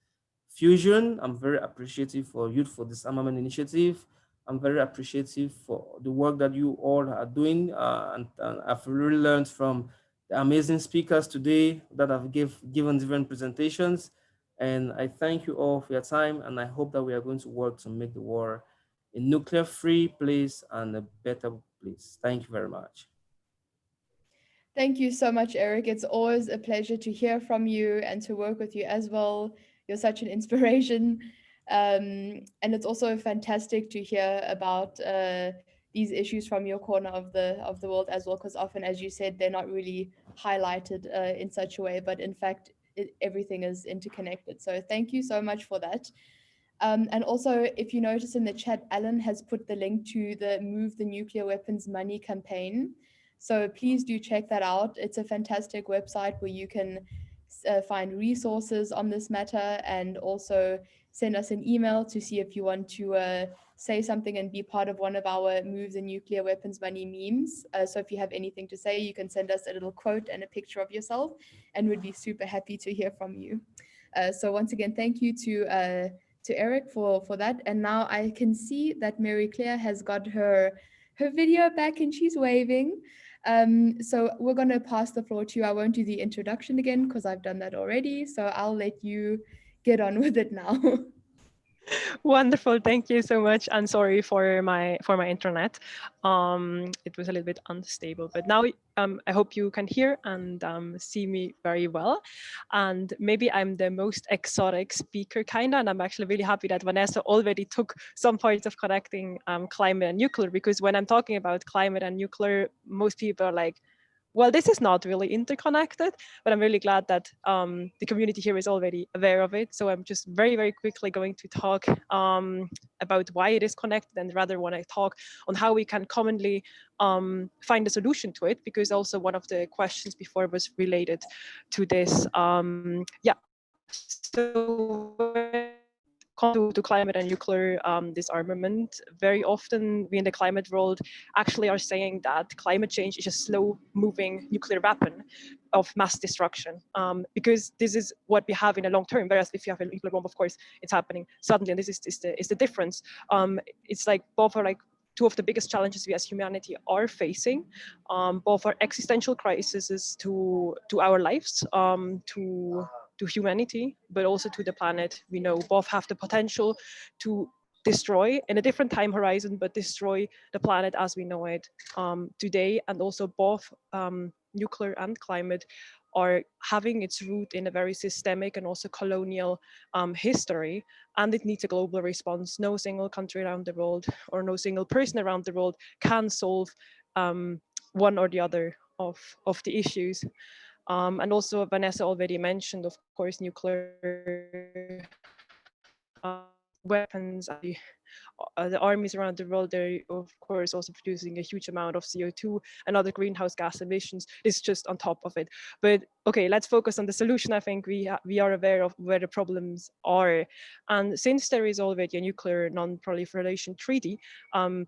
Fusion. I'm very appreciative for Youth for Disarmament Initiative. I'm very appreciative for the work that you all are doing, and I've really learned from the amazing speakers today that have given different presentations. And I thank you all for your time, and I hope that we are going to work to make the world a nuclear-free place and a better place. Thank you very much. Thank you so much, Eric. It's always a pleasure to hear from you and to work with you as well. You're such an inspiration. And it's also fantastic to hear about these issues from your corner of the world as well, because often, as you said, they're not really highlighted in such a way, but in fact, everything is interconnected. So thank you so much for that. And also, if you notice in the chat, Alan has put the link to the Move the Nuclear Weapons Money campaign. So please do check that out. It's a fantastic website where you can find resources on this matter, and also send us an email to see if you want to say something and be part of one of our Move the Nuclear Weapons Money memes. So if you have anything to say, you can send us a little quote and a picture of yourself, and we'd be super happy to hear from you. So once again, thank you to Eric for that. And now I can see that Mary Claire has got her video back and she's waving. So we're going to pass the floor to you. I won't do the introduction again because I've done that already. So I'll let you get on with it now. Wonderful, thank you so much. And sorry for my internet. It was a little bit unstable, but now I hope you can hear and see me very well. And maybe I'm the most exotic speaker kinda, and I'm actually really happy that Vanessa already took some parts of connecting climate and nuclear, because when I'm talking about climate and nuclear, most people are like, well, this is not really interconnected, but I'm really glad that the community here is already aware of it. So I'm just very, very quickly going to talk about why it is connected, and rather want to talk on how we can commonly find a solution to it, because also one of the questions before was related to this. Yeah, so to climate and nuclear disarmament, very often we in the climate world actually are saying that climate change is a slow-moving nuclear weapon of mass destruction, because this is what we have in a long term. Whereas if you have a nuclear bomb, of course, it's happening suddenly, and this is the difference. It's like both are like two of the biggest challenges we as humanity are facing. Both are existential crises to our lives, to humanity, but also to the planet. We know both have the potential to destroy in a different time horizon, but destroy the planet as we know it today. And also both nuclear and climate are having its root in a very systemic and also colonial history, and it needs a global response. No single country around the world or no single person around the world can solve one or the other of the issues. And also Vanessa already mentioned, of course, nuclear weapons. The armies around the world, they're of course also producing a huge amount of CO2 and other greenhouse gas emissions. It's just on top of it. But okay, let's focus on the solution. I think we are aware of where the problems are. And since there is already a nuclear non-proliferation treaty,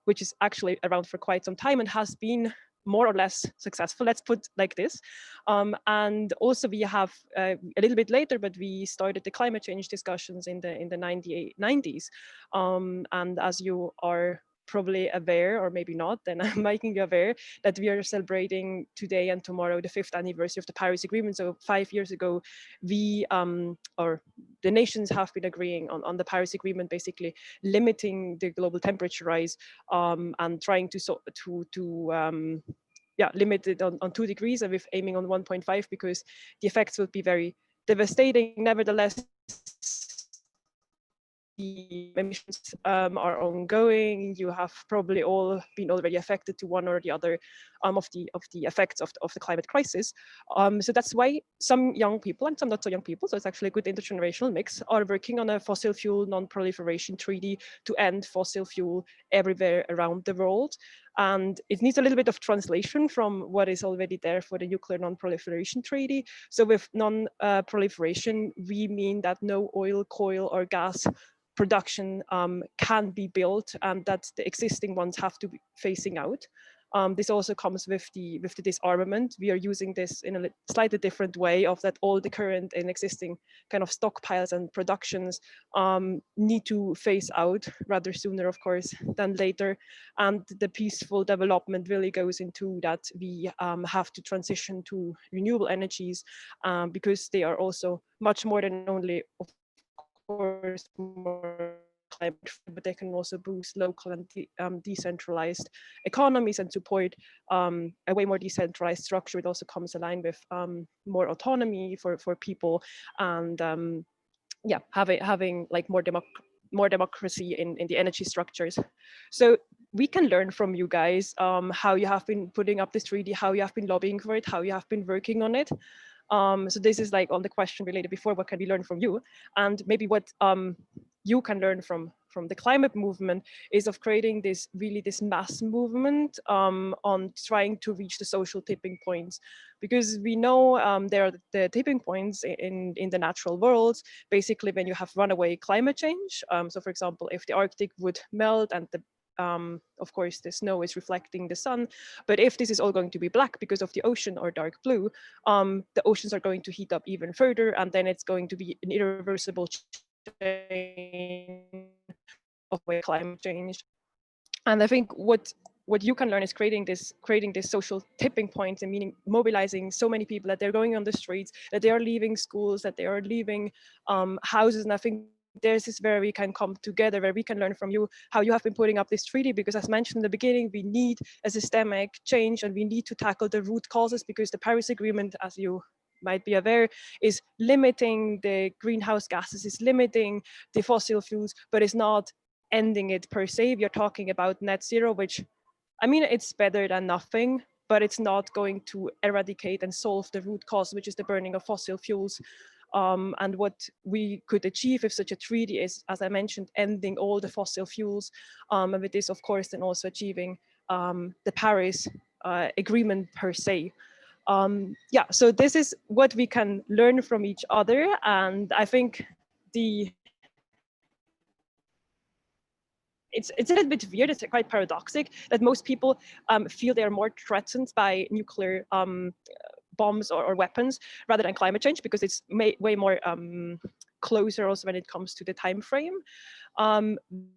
which is actually around for quite some time and has been more or less successful, let's put like this. And also we have a little bit later, but we started the climate change discussions in the 90s. And as you are probably aware, or maybe not, then I'm making you aware that we are celebrating today and tomorrow the 5th anniversary of the Paris Agreement. So 5 years ago, we, or the nations have been agreeing on the Paris Agreement, basically limiting the global temperature rise and trying to limit it on 2 degrees, and with aiming on 1.5 because the effects would be very devastating. Nevertheless, the emissions are ongoing. You have probably all been already affected to one or the other of the effects of the climate crisis. So that's why some young people and some not so young people, so it's actually a good intergenerational mix, are working on a fossil fuel non-proliferation treaty to end fossil fuel everywhere around the world. And it needs a little bit of translation from what is already there for the nuclear non-proliferation treaty. So with non-proliferation, we mean that no oil, coal, or gas production can be built, and that the existing ones have to be phasing out. This also comes with the disarmament. We are using this in a slightly different way, of that all the current and existing kind of stockpiles and productions need to phase out rather sooner, of course, than later. And the peaceful development really goes into that we have to transition to renewable energies because they are also much more than only, of course, more climate, but they can also boost local and decentralized economies and support a way more decentralized structure. It also comes aligned with more autonomy for people, and having like more democracy in the energy structures. So we can learn from you guys how you have been putting up this treaty, how you have been lobbying for it, how you have been working on it. So this is like on the question related before, what can we learn from you? And maybe what you can learn from the climate movement is of creating this mass movement on trying to reach the social tipping points, because we know there are the tipping points in the natural world, basically when you have runaway climate change. So for example, if the Arctic would melt and of course the snow is reflecting the sun, but if this is all going to be black because of the ocean or dark blue, the oceans are going to heat up even further, and then it's going to be an irreversible chain of climate change. And I think what you can learn is creating this social tipping point, and meaning mobilizing so many people that they're going on the streets, that they are leaving schools, that they are leaving houses. And I think there's this where we can come together, where we can learn from you how you have been putting up this treaty, because as mentioned in the beginning, we need a systemic change and we need to tackle the root causes, because the Paris Agreement, as you might be aware, is limiting the greenhouse gases, is limiting the fossil fuels, but it's not ending it per se. We are talking about net zero, which, I mean, it's better than nothing, but it's not going to eradicate and solve the root cause, which is the burning of fossil fuels. And what we could achieve with such a treaty is, as I mentioned, ending all the fossil fuels. And with this, of course, then also achieving the Paris Agreement per se. So this is what we can learn from each other. And I think it's a little bit weird, it's quite paradoxic that most people feel they are more threatened by nuclear bombs or weapons rather than climate change, because it's way more closer also when it comes to the time frame.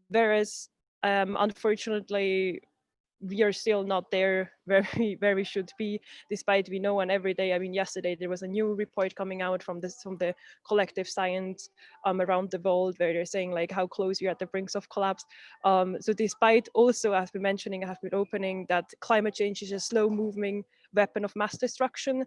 Whereas unfortunately, we are still not there where we should be, despite we know, and every day, I mean, yesterday there was a new report coming out from the collective science around the world, where they're saying like how close you're at the brink of collapse. So despite also, I've been mentioning, I have been opening that climate change is a slow moving weapon of mass destruction,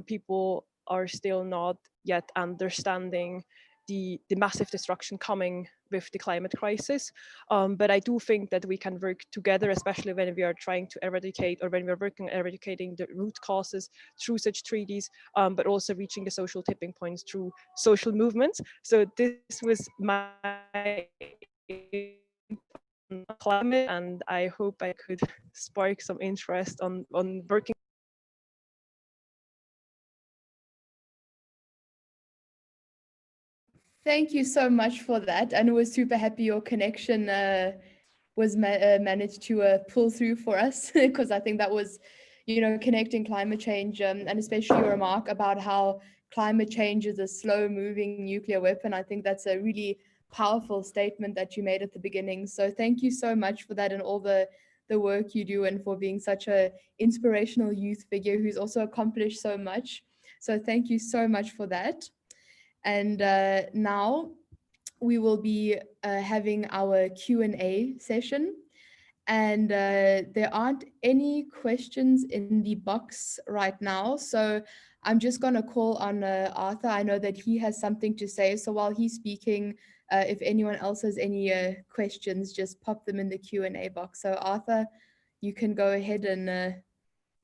people are still not yet understanding the massive destruction coming with the climate crisis. But I do think that we can work together, especially when we are trying to eradicate, or when we're working on eradicating the root causes through such treaties, but also reaching the social tipping points through social movements. So this was my climate, and I hope I could spark some interest on working. Thank you so much for that. And we're super happy your connection was managed to pull through for us, because I think that was connecting climate change and especially your remark about how climate change is a slow moving nuclear weapon. I think that's a really powerful statement that you made at the beginning. So thank you so much for that and all the work you do, and for being such a inspirational youth figure who's also accomplished so much. So thank you so much for that. And now we will be having our Q&A session. And there aren't any questions in the box right now. So I'm just going to call on Arthur. I know that he has something to say. So while he's speaking, if anyone else has any questions, just pop them in the Q&A box. So Arthur, you can go ahead and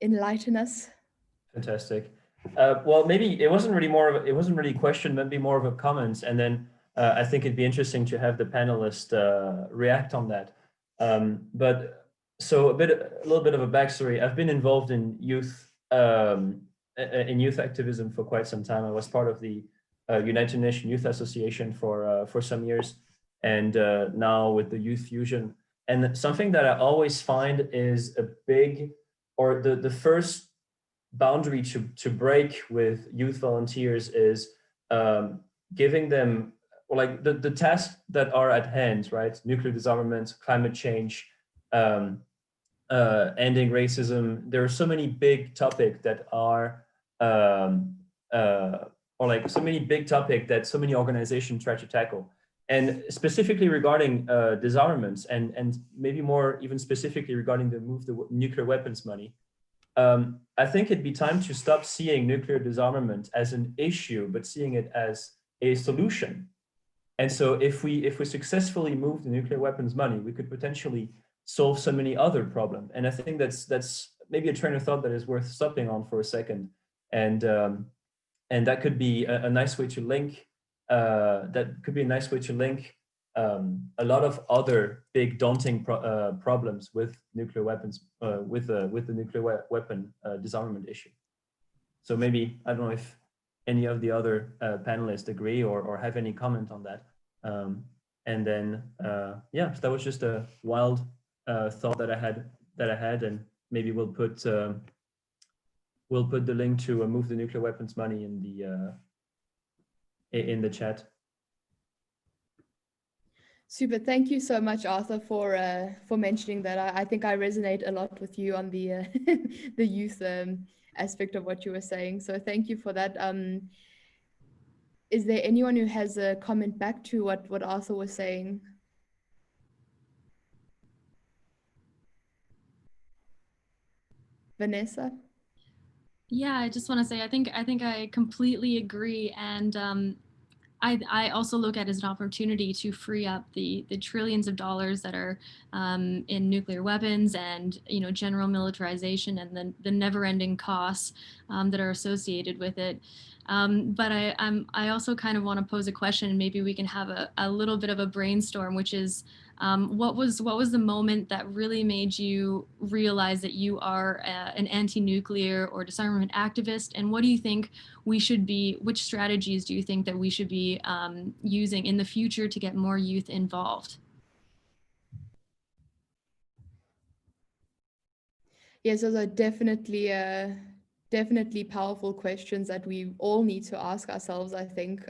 enlighten us. Fantastic. Well, maybe it wasn't really a question, maybe more of a comment. And then I think it'd be interesting to have the panelists react on that. But so a little bit of a backstory. I've been involved in youth activism for quite some time. I was part of the United Nations Youth Association for some years, and now with the Youth Fusion. And something that I always find is the first boundary to break with youth volunteers is giving them, like, the tasks that are at hand, right? Nuclear disarmament, climate change, ending racism. There are so many big topics that are, so many big topics that so many organizations try to tackle. And specifically regarding disarmaments, and maybe more even specifically regarding the nuclear weapons money, I think it'd be time to stop seeing nuclear disarmament as an issue, but seeing it as a solution. And so if we successfully move the nuclear weapons money, we could potentially solve so many other problems. And I think that's maybe a train of thought that is worth stopping on for a second. And that could be a nice way to link. A lot of other big daunting problems with nuclear weapons, with the nuclear weapon disarmament issue. So maybe, I don't know if any of the other panelists agree or have any comment on that. And then, yeah, that was just a wild thought that I had, and maybe we'll put the link to move the nuclear weapons money in the chat. Super. Thank you so much, Arthur, for mentioning that. I think I resonate a lot with you on the the youth aspect of what you were saying. So thank you for that. Is there anyone who has a comment back to what Arthur was saying? Vanessa? Yeah, I just want to say I think I completely agree, and I also look at it as an opportunity to free up the trillions of dollars that are in nuclear weapons and general militarization and the never-ending costs that are associated with it. But I also kind of want to pose a question, and maybe we can have a little bit of a brainstorm, which is what was the moment that really made you realize that you are an anti-nuclear or disarmament activist, and what do you think which strategies do you think that we should be using in the future to get more youth involved? Yes, those are definitely powerful questions that we all need to ask ourselves, I think,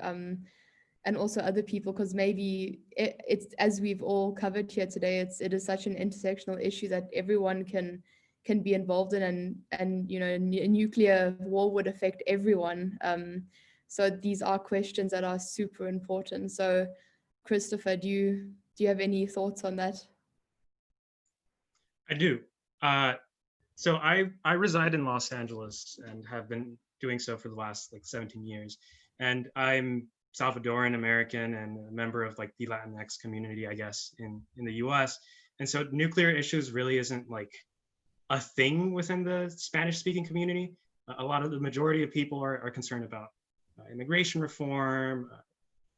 and also other people, because maybe it's, as we've all covered here today, it is such an intersectional issue that everyone can be involved in, and a nuclear war would affect everyone. So these are questions that are super important. So Cristopher, do you have any thoughts on that? I do. So I reside in Los Angeles and have been doing so for the last 17 years. And I'm Salvadoran American and a member of the Latinx community, I guess, in the US. And so nuclear issues really isn't a thing within the Spanish speaking community. A lot of the majority of people are concerned about immigration reform,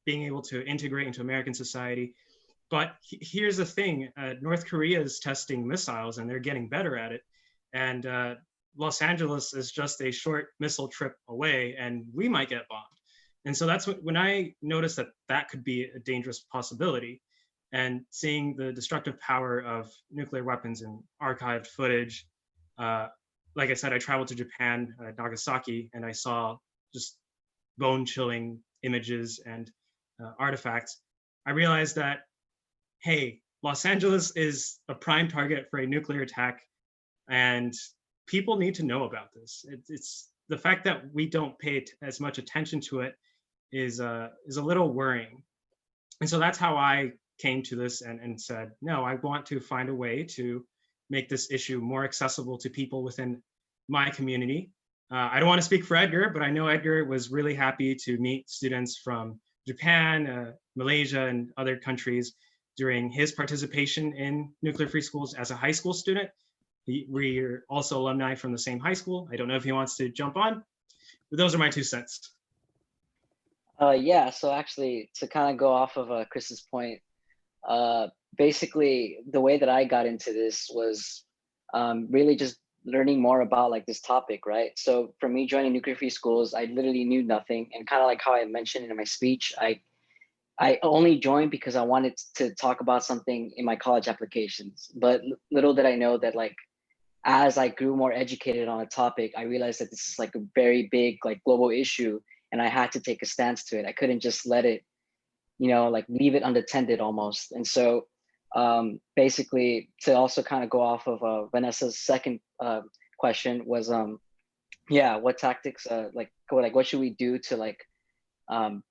being able to integrate into American society. But here's the thing, North Korea is testing missiles and they're getting better at it. And Los Angeles is just a short missile trip away and we might get bombed. And so that's when I noticed that could be a dangerous possibility. And seeing the destructive power of nuclear weapons and archived footage, like I said, I traveled to Japan, Nagasaki, and I saw just bone-chilling images and artifacts. I realized that, hey, Los Angeles is a prime target for a nuclear attack, and people need to know about this. It's the fact that we don't pay as much attention to it is a little worrying. And so that's how I came to this and said, no, I want to find a way to make this issue more accessible to people within my community. I don't want to speak for Edgar, but I know Edgar was really happy to meet students from Japan, Malaysia, and other countries during his participation in Nuclear Free Schools as a high school student. We're also alumni from the same high school. I don't know if he wants to jump on, but those are my 2 cents. Yeah, so actually, to kind of go off of Chris's point, basically the way that I got into this was really just learning more about like this topic, right? So for me joining Nuclear Free Schools, I literally knew nothing, and kind of like how I mentioned in my speech, I only joined because I wanted to talk about something in my college applications. But little did I know that like as I grew more educated on a topic, I realized that this is like a very big like global issue, and I had to take a stance to it. I couldn't just let it, you know, like leave it unattended almost. And so basically, to also kind of go off of Vanessa's second question was, yeah, what tactics, like what should we do to like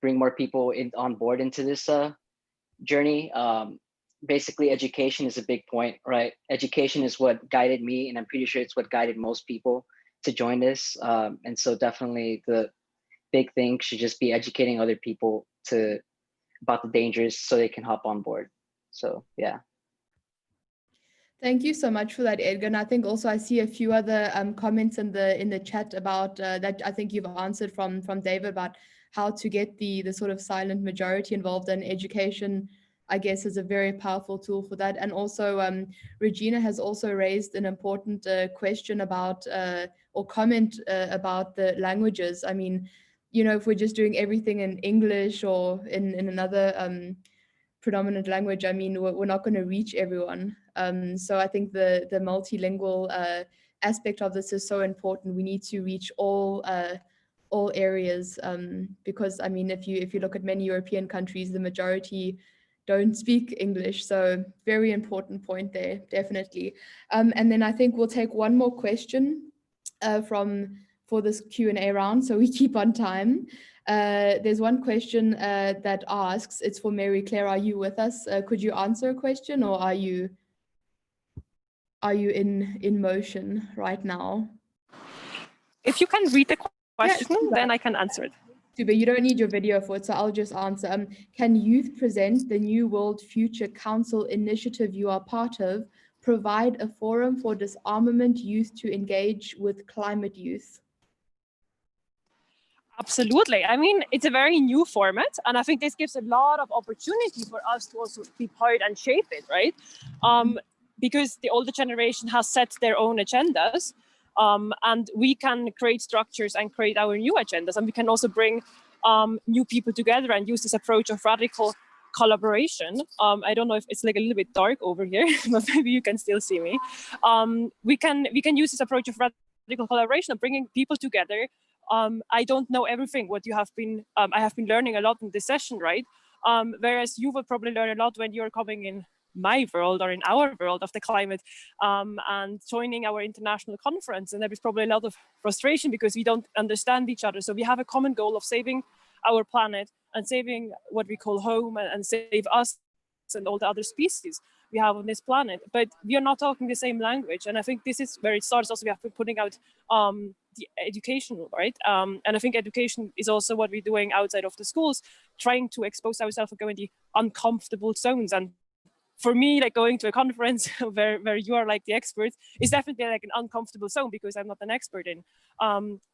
bring more people on board into this journey? Basically, education is a big point, right? Education is what guided me, and I'm pretty sure it's what guided most people to join this. And so definitely the big thing should just be educating other people about the dangers so they can hop on board. So yeah. Thank you so much for that, Edgar. And I think also I see a few other comments in the chat about that I think you've answered from David about how to get the sort of silent majority involved in education. I guess is a very powerful tool for that. And also Regina has also raised an important question about or comment about the languages. I mean, you know, if we're just doing everything in English or in another predominant language, I mean, we're not going to reach everyone. So I think the multilingual aspect of this is so important. We need to reach all areas because I mean, if you look at many European countries, the majority don't speak English. So very important point there, definitely. And then I think we'll take one more question for this Q&A round, so we keep on time. There's one question that asks, it's for Mary Claire, are you with us? Could you answer a question, or are you in motion right now? If you can read the question, then I can answer it. But you don't need your video for it, so I'll just answer. Can youth present the New World Future Council initiative you are part of provide a forum for disarmament youth to engage with climate youth? Absolutely. I mean, it's a very new format, and I think this gives a lot of opportunity for us to also be part and shape it, right? Because the older generation has set their own agendas, and we can create structures and create our new agendas, and we can also bring new people together and use this approach of radical collaboration. I don't know if it's like a little bit dark over here, but maybe you can still see me. We can use this approach of radical collaboration of bringing people together. I don't know everything what you have been, I have been learning a lot in this session, right? Whereas you will probably learn a lot when you're coming in my world or in our world of the climate and joining our international conference. And there is probably a lot of frustration because we don't understand each other. So we have a common goal of saving our planet and saving what we call home and save us and all the other species we have on this planet. But we are not talking the same language. And I think this is where it starts. Also, we have been putting out the education, right? And I think education is also what we're doing outside of the schools, trying to expose ourselves and go in the uncomfortable zones. And for me, like going to a conference where you are like the expert is definitely like an uncomfortable zone because I'm not an expert in.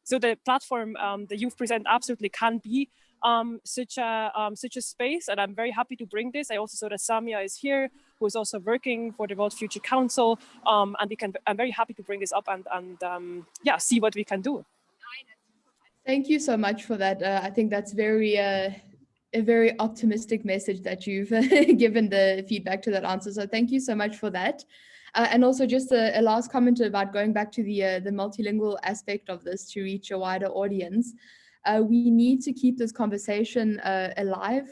So the platform, the Youth Present absolutely can be such a space, and I'm very happy to bring this. I also saw that Samia is here, who is also working for the World Future Council, and I'm very happy to bring this up and yeah, see what we can do. Thank you so much for that. I think that's a very optimistic message that you've given the feedback to that answer. So thank you so much for that. And also just a last comment about going back to the multilingual aspect of this to reach a wider audience. We need to keep this conversation alive.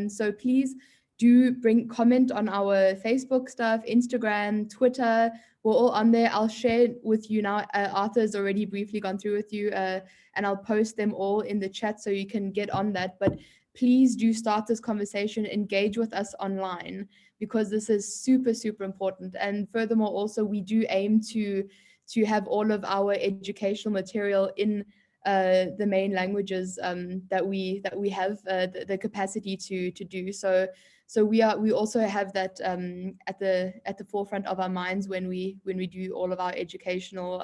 So please do comment on our Facebook stuff, Instagram, Twitter. We're all on there. I'll share with you now. Arthur's already briefly gone through with you, and I'll post them all in the chat so you can get on that. But please do start this conversation, engage with us online, because this is super, super important. And furthermore, also, we do aim to have all of our educational material in the main languages that we have the capacity to do. So we also have that at the forefront of our minds when we do all of our educational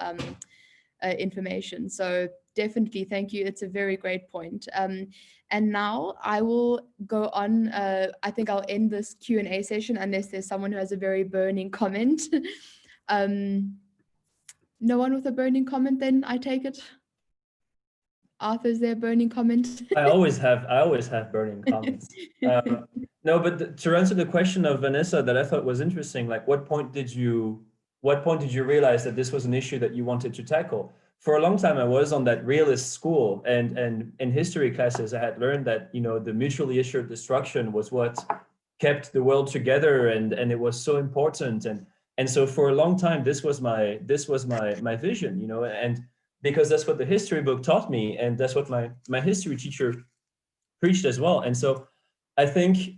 information. So definitely, thank you. It's a very great point. And now I will go on. I think I'll end this Q&A session unless there's someone who has a very burning comment. No one with a burning comment, then I take it. Arthur's there, burning comment. I always have burning comments. No, but to answer the question of Vanessa that I thought was interesting, like what point did you realize that this was an issue that you wanted to tackle? For a long time, I was on that realist school, and in history classes, I had learned that, you know, the mutually assured destruction was what kept the world together, and it was so important, and so for a long time, this was my vision, you know, and because that's what the history book taught me, and that's what my history teacher preached as well. And so I think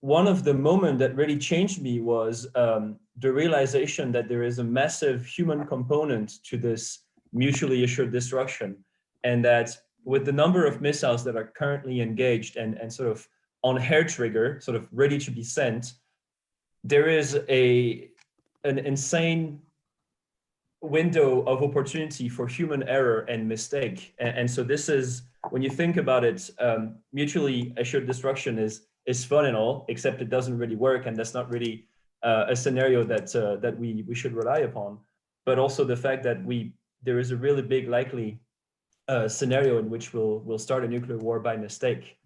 one of the moments that really changed me was the realization that there is a massive human component to this mutually assured destruction, and that with the number of missiles that are currently engaged and sort of on hair trigger, sort of ready to be sent, there is an insane window of opportunity for human error and mistake. And so this is, when you think about it, mutually assured destruction is fun and all, except it doesn't really work, and that's not really a scenario that we should rely upon. But also the fact that there is a really big likely scenario in which we'll start a nuclear war by mistake,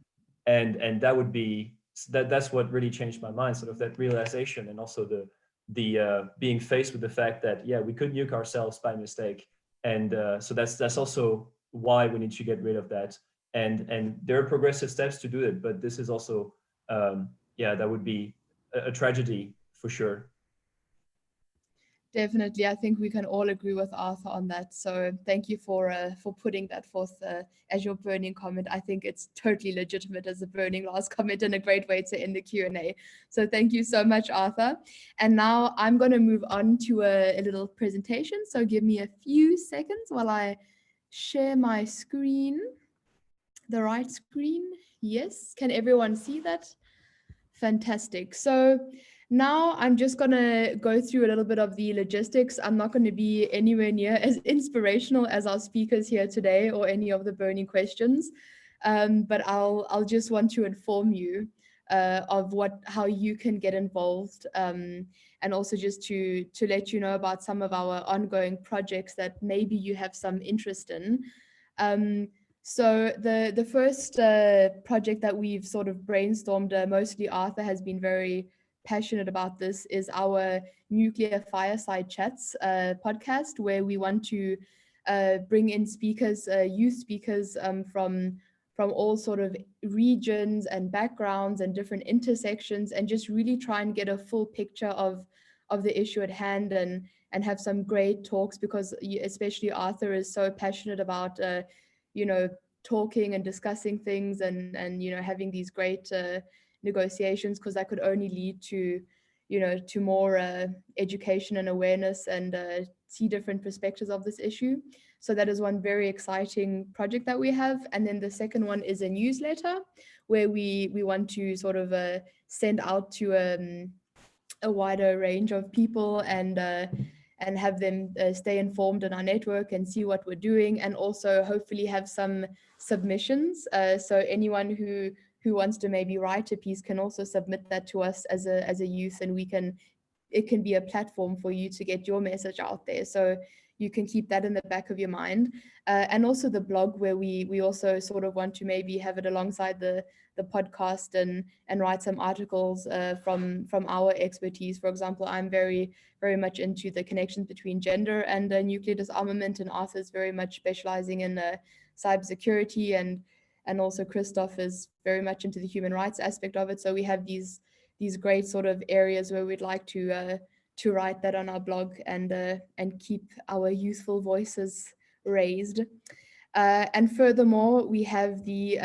and that would be that's what really changed my mind, sort of that realization, and also the being faced with the fact that, yeah, we could nuke ourselves by mistake. And so that's also why we need to get rid of that. And there are progressive steps to do it, but this is also, that would be a tragedy for sure. Definitely, I think we can all agree with Arthur on that. So thank you for putting that forth as your burning comment. I think it's totally legitimate as a burning last comment and a great way to end the Q&A. So thank you so much, Arthur. And now I'm going to move on to a little presentation. So give me a few seconds while I share my screen, the right screen. Yes, can everyone see that? Fantastic. So now I'm just going to go through a little bit of the logistics. I'm not going to be anywhere near as inspirational as our speakers here today or any of the burning questions, but I'll just want to inform you of how you can get involved, and also just to let you know about some of our ongoing projects that maybe you have some interest in. So the first project that we've sort of brainstormed, mostly Arthur has been very passionate about this, is our Nuclear Fireside Chats podcast, where we want to bring in speakers, youth speakers from all sort of regions and backgrounds and different intersections, and just really try and get a full picture of the issue at hand, and have some great talks, because especially Arthur is so passionate about talking and discussing things, and having these great negotiations, because that could only lead to more education and awareness, and see different perspectives of this issue. So that is one very exciting project that we have. And then the second one is a newsletter, where we want to sort of send out to a wider range of people, and have them stay informed in our network and see what we're doing, and also hopefully have some submissions. So anyone who wants to maybe write a piece can also submit that to us as a youth, and it can be a platform for you to get your message out there. So you can keep that in the back of your mind. And also the blog, where we also sort of want to maybe have it alongside the podcast and write some articles from our expertise. For example, I'm very much into the connections between gender and nuclear disarmament, and Arthur's very much specializing in cybersecurity, and also Cristopher is very much into the human rights aspect of it. So we have these great sort of areas where we'd like to write that on our blog and keep our youthful voices raised. And furthermore, we have the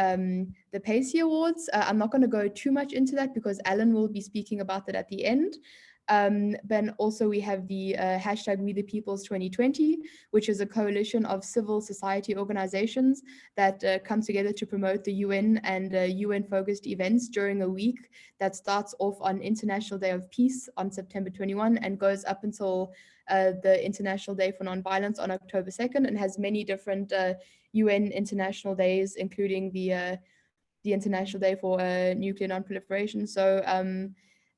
PACE Awards. I'm not going to go too much into that because Alan will be speaking about that at the end. Then also we have the hashtag We the Peoples 2020, which is a coalition of civil society organizations that come together to promote the UN and UN-focused events during a week that starts off on International Day of Peace on September 21 and goes up until the International Day for Nonviolence on October 2nd, and has many different UN international days, including the International Day for Nuclear Non-Proliferation. So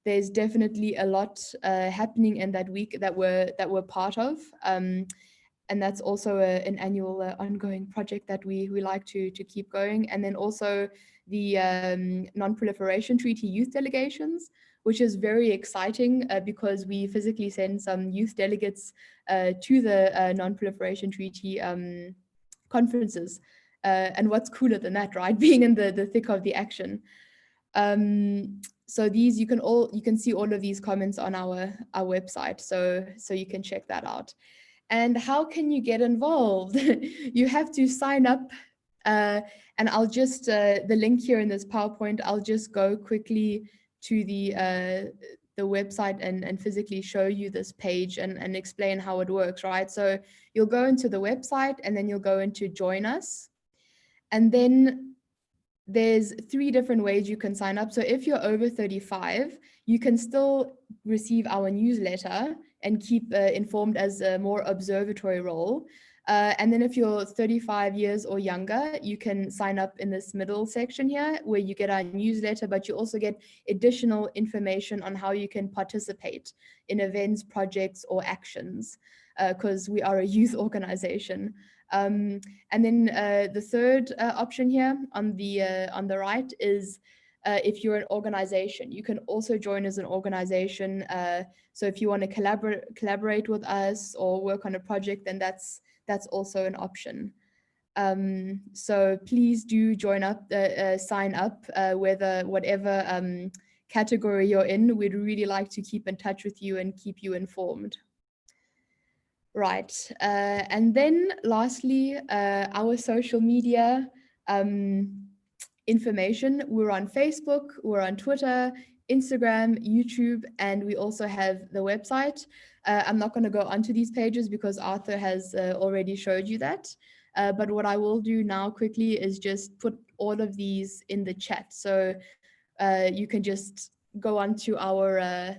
there's definitely a lot happening in that week that we're part of, and that's also an annual ongoing project that we like to keep going. And then also the Non-Proliferation Treaty youth delegations, which is very exciting because we physically send some youth delegates to the Non-Proliferation Treaty conferences. And what's cooler than that, right? Being in the thick of the action. So these you can see all of these comments on our website, so you can check that out. And how can you get involved? You have to sign up, and I'll just the link here in this PowerPoint. I'll just go quickly to the website and physically show you this page and explain how it works, right? So you'll go into the website and then you'll go into Join Us, and then there's 3 different ways you can sign up. So if you're over 35, you can still receive our newsletter and keep informed as a more observatory role. And then if you're 35 years or younger, you can sign up in this middle section here where you get our newsletter, but you also get additional information on how you can participate in events, projects, or actions, because we are a youth organization. And then the third option here on the right is if you're an organization, you can also join as an organization. So if you want to collaborate with us or work on a project, then that's also an option. So please do join up, sign up, whatever category you're in. We'd really like to keep in touch with you and keep you informed. Right, and then lastly, our social media information. We're on Facebook, we're on Twitter, Instagram, YouTube, and we also have the website. I'm not going to go onto these pages because Arthur has already showed you that. But what I will do now quickly is just put all of these in the chat. So you can just go onto our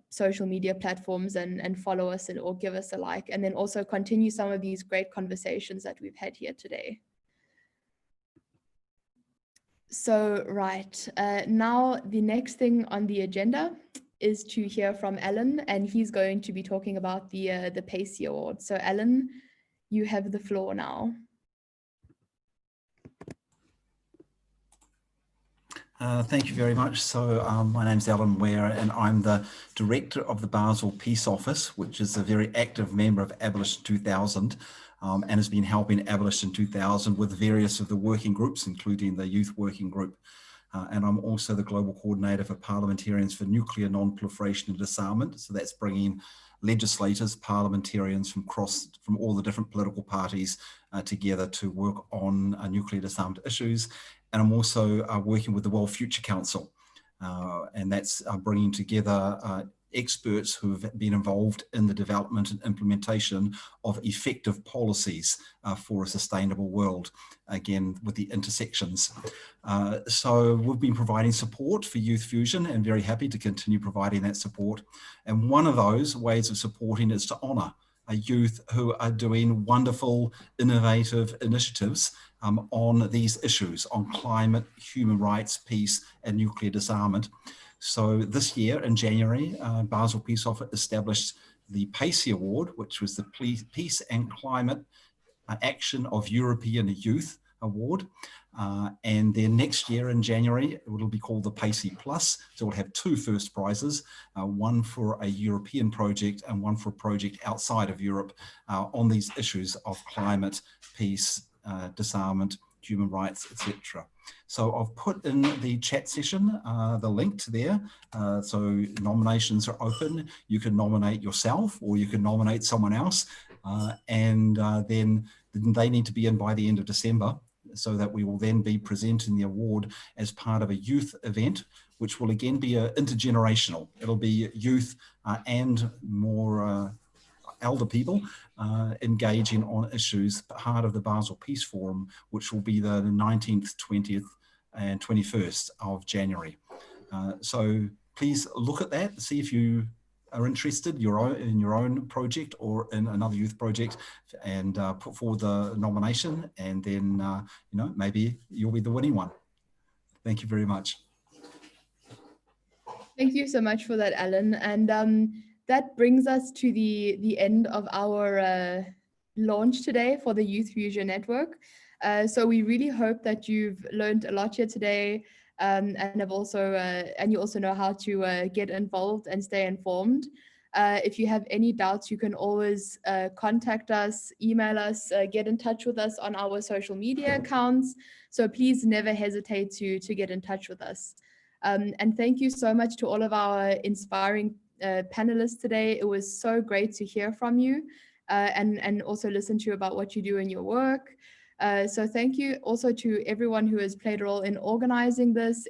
social media platforms and follow us or give us a like, and then also continue some of these great conversations that we've had here today. So right, now the next thing on the agenda is to hear from Alan, and he's going to be talking about the PACE Award. So Alan, you have the floor now. Thank you very much. So my name's Alan Ware and I'm the Director of the Basel Peace Office, which is a very active member of Abolition 2000 and has been helping Abolition 2000 with various of the working groups, including the Youth Working Group. And I'm also the Global Coordinator for Parliamentarians for Nuclear Non-Proliferation and Disarmament. So that's bringing legislators, parliamentarians from all the different political parties together to work on nuclear disarmament issues. And I'm also working with the World Future Council, and that's bringing together experts who have been involved in the development and implementation of effective policies for a sustainable world, again, with the intersections. So we've been providing support for Youth Fusion and very happy to continue providing that support. And one of those ways of supporting is to honour youth who are doing wonderful, innovative initiatives on these issues, on climate, human rights, peace, and nuclear disarmament. So this year in January, Basel Peace Office established the PACE Award, which was the Peace and Climate Action of European Youth Award. And then next year in January, it will be called the PACE Plus. So we'll have two first prizes, one for a European project and one for a project outside of Europe on these issues of climate, peace, disarmament, human rights, etc. So I've put in the chat session the link to there. So nominations are open. You can nominate yourself or you can nominate someone else. And then they need to be in by the end of December, so that we will then be presenting the award as part of a youth event, which will again be intergenerational. It'll be youth and more elder people engaging on issues, part of the Basel Peace Forum, which will be the 19th, 20th and 21st of January. So please look at that, see if you are interested in your own project or in another youth project, and put forward the nomination, and then you know, maybe you'll be the winning one. Thank you very much. Thank you so much for that, Alan. And that brings us to the end of our launch today for the Youth Fusion Network. So we really hope that you've learned a lot here today, and have also and you also know how to get involved and stay informed. If you have any doubts, you can always contact us, email us, get in touch with us on our social media accounts. So please never hesitate to get in touch with us. And thank you so much to all of our inspiring panelists today. It was so great to hear from you and also listen to you about what you do in your work. So thank you also to everyone who has played a role in organizing this.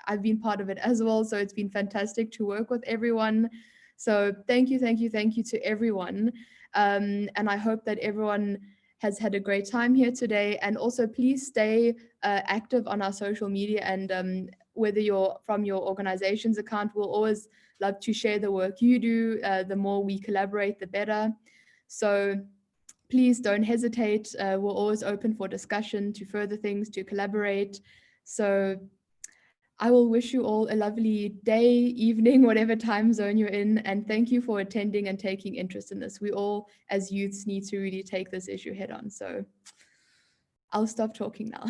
I've been part of it as well, so it's been fantastic to work with everyone. So thank you to everyone. And I hope that everyone has had a great time here today. And also please stay active on our social media, and whether you're from your organization's account, we'll always love to share the work you do. The more we collaborate, the better. So please don't hesitate. We're always open for discussion, to further things, to collaborate. So I will wish you all a lovely day, evening, whatever time zone you're in. And thank you for attending and taking interest in this. We all, as youths, need to really take this issue head on. So I'll stop talking now.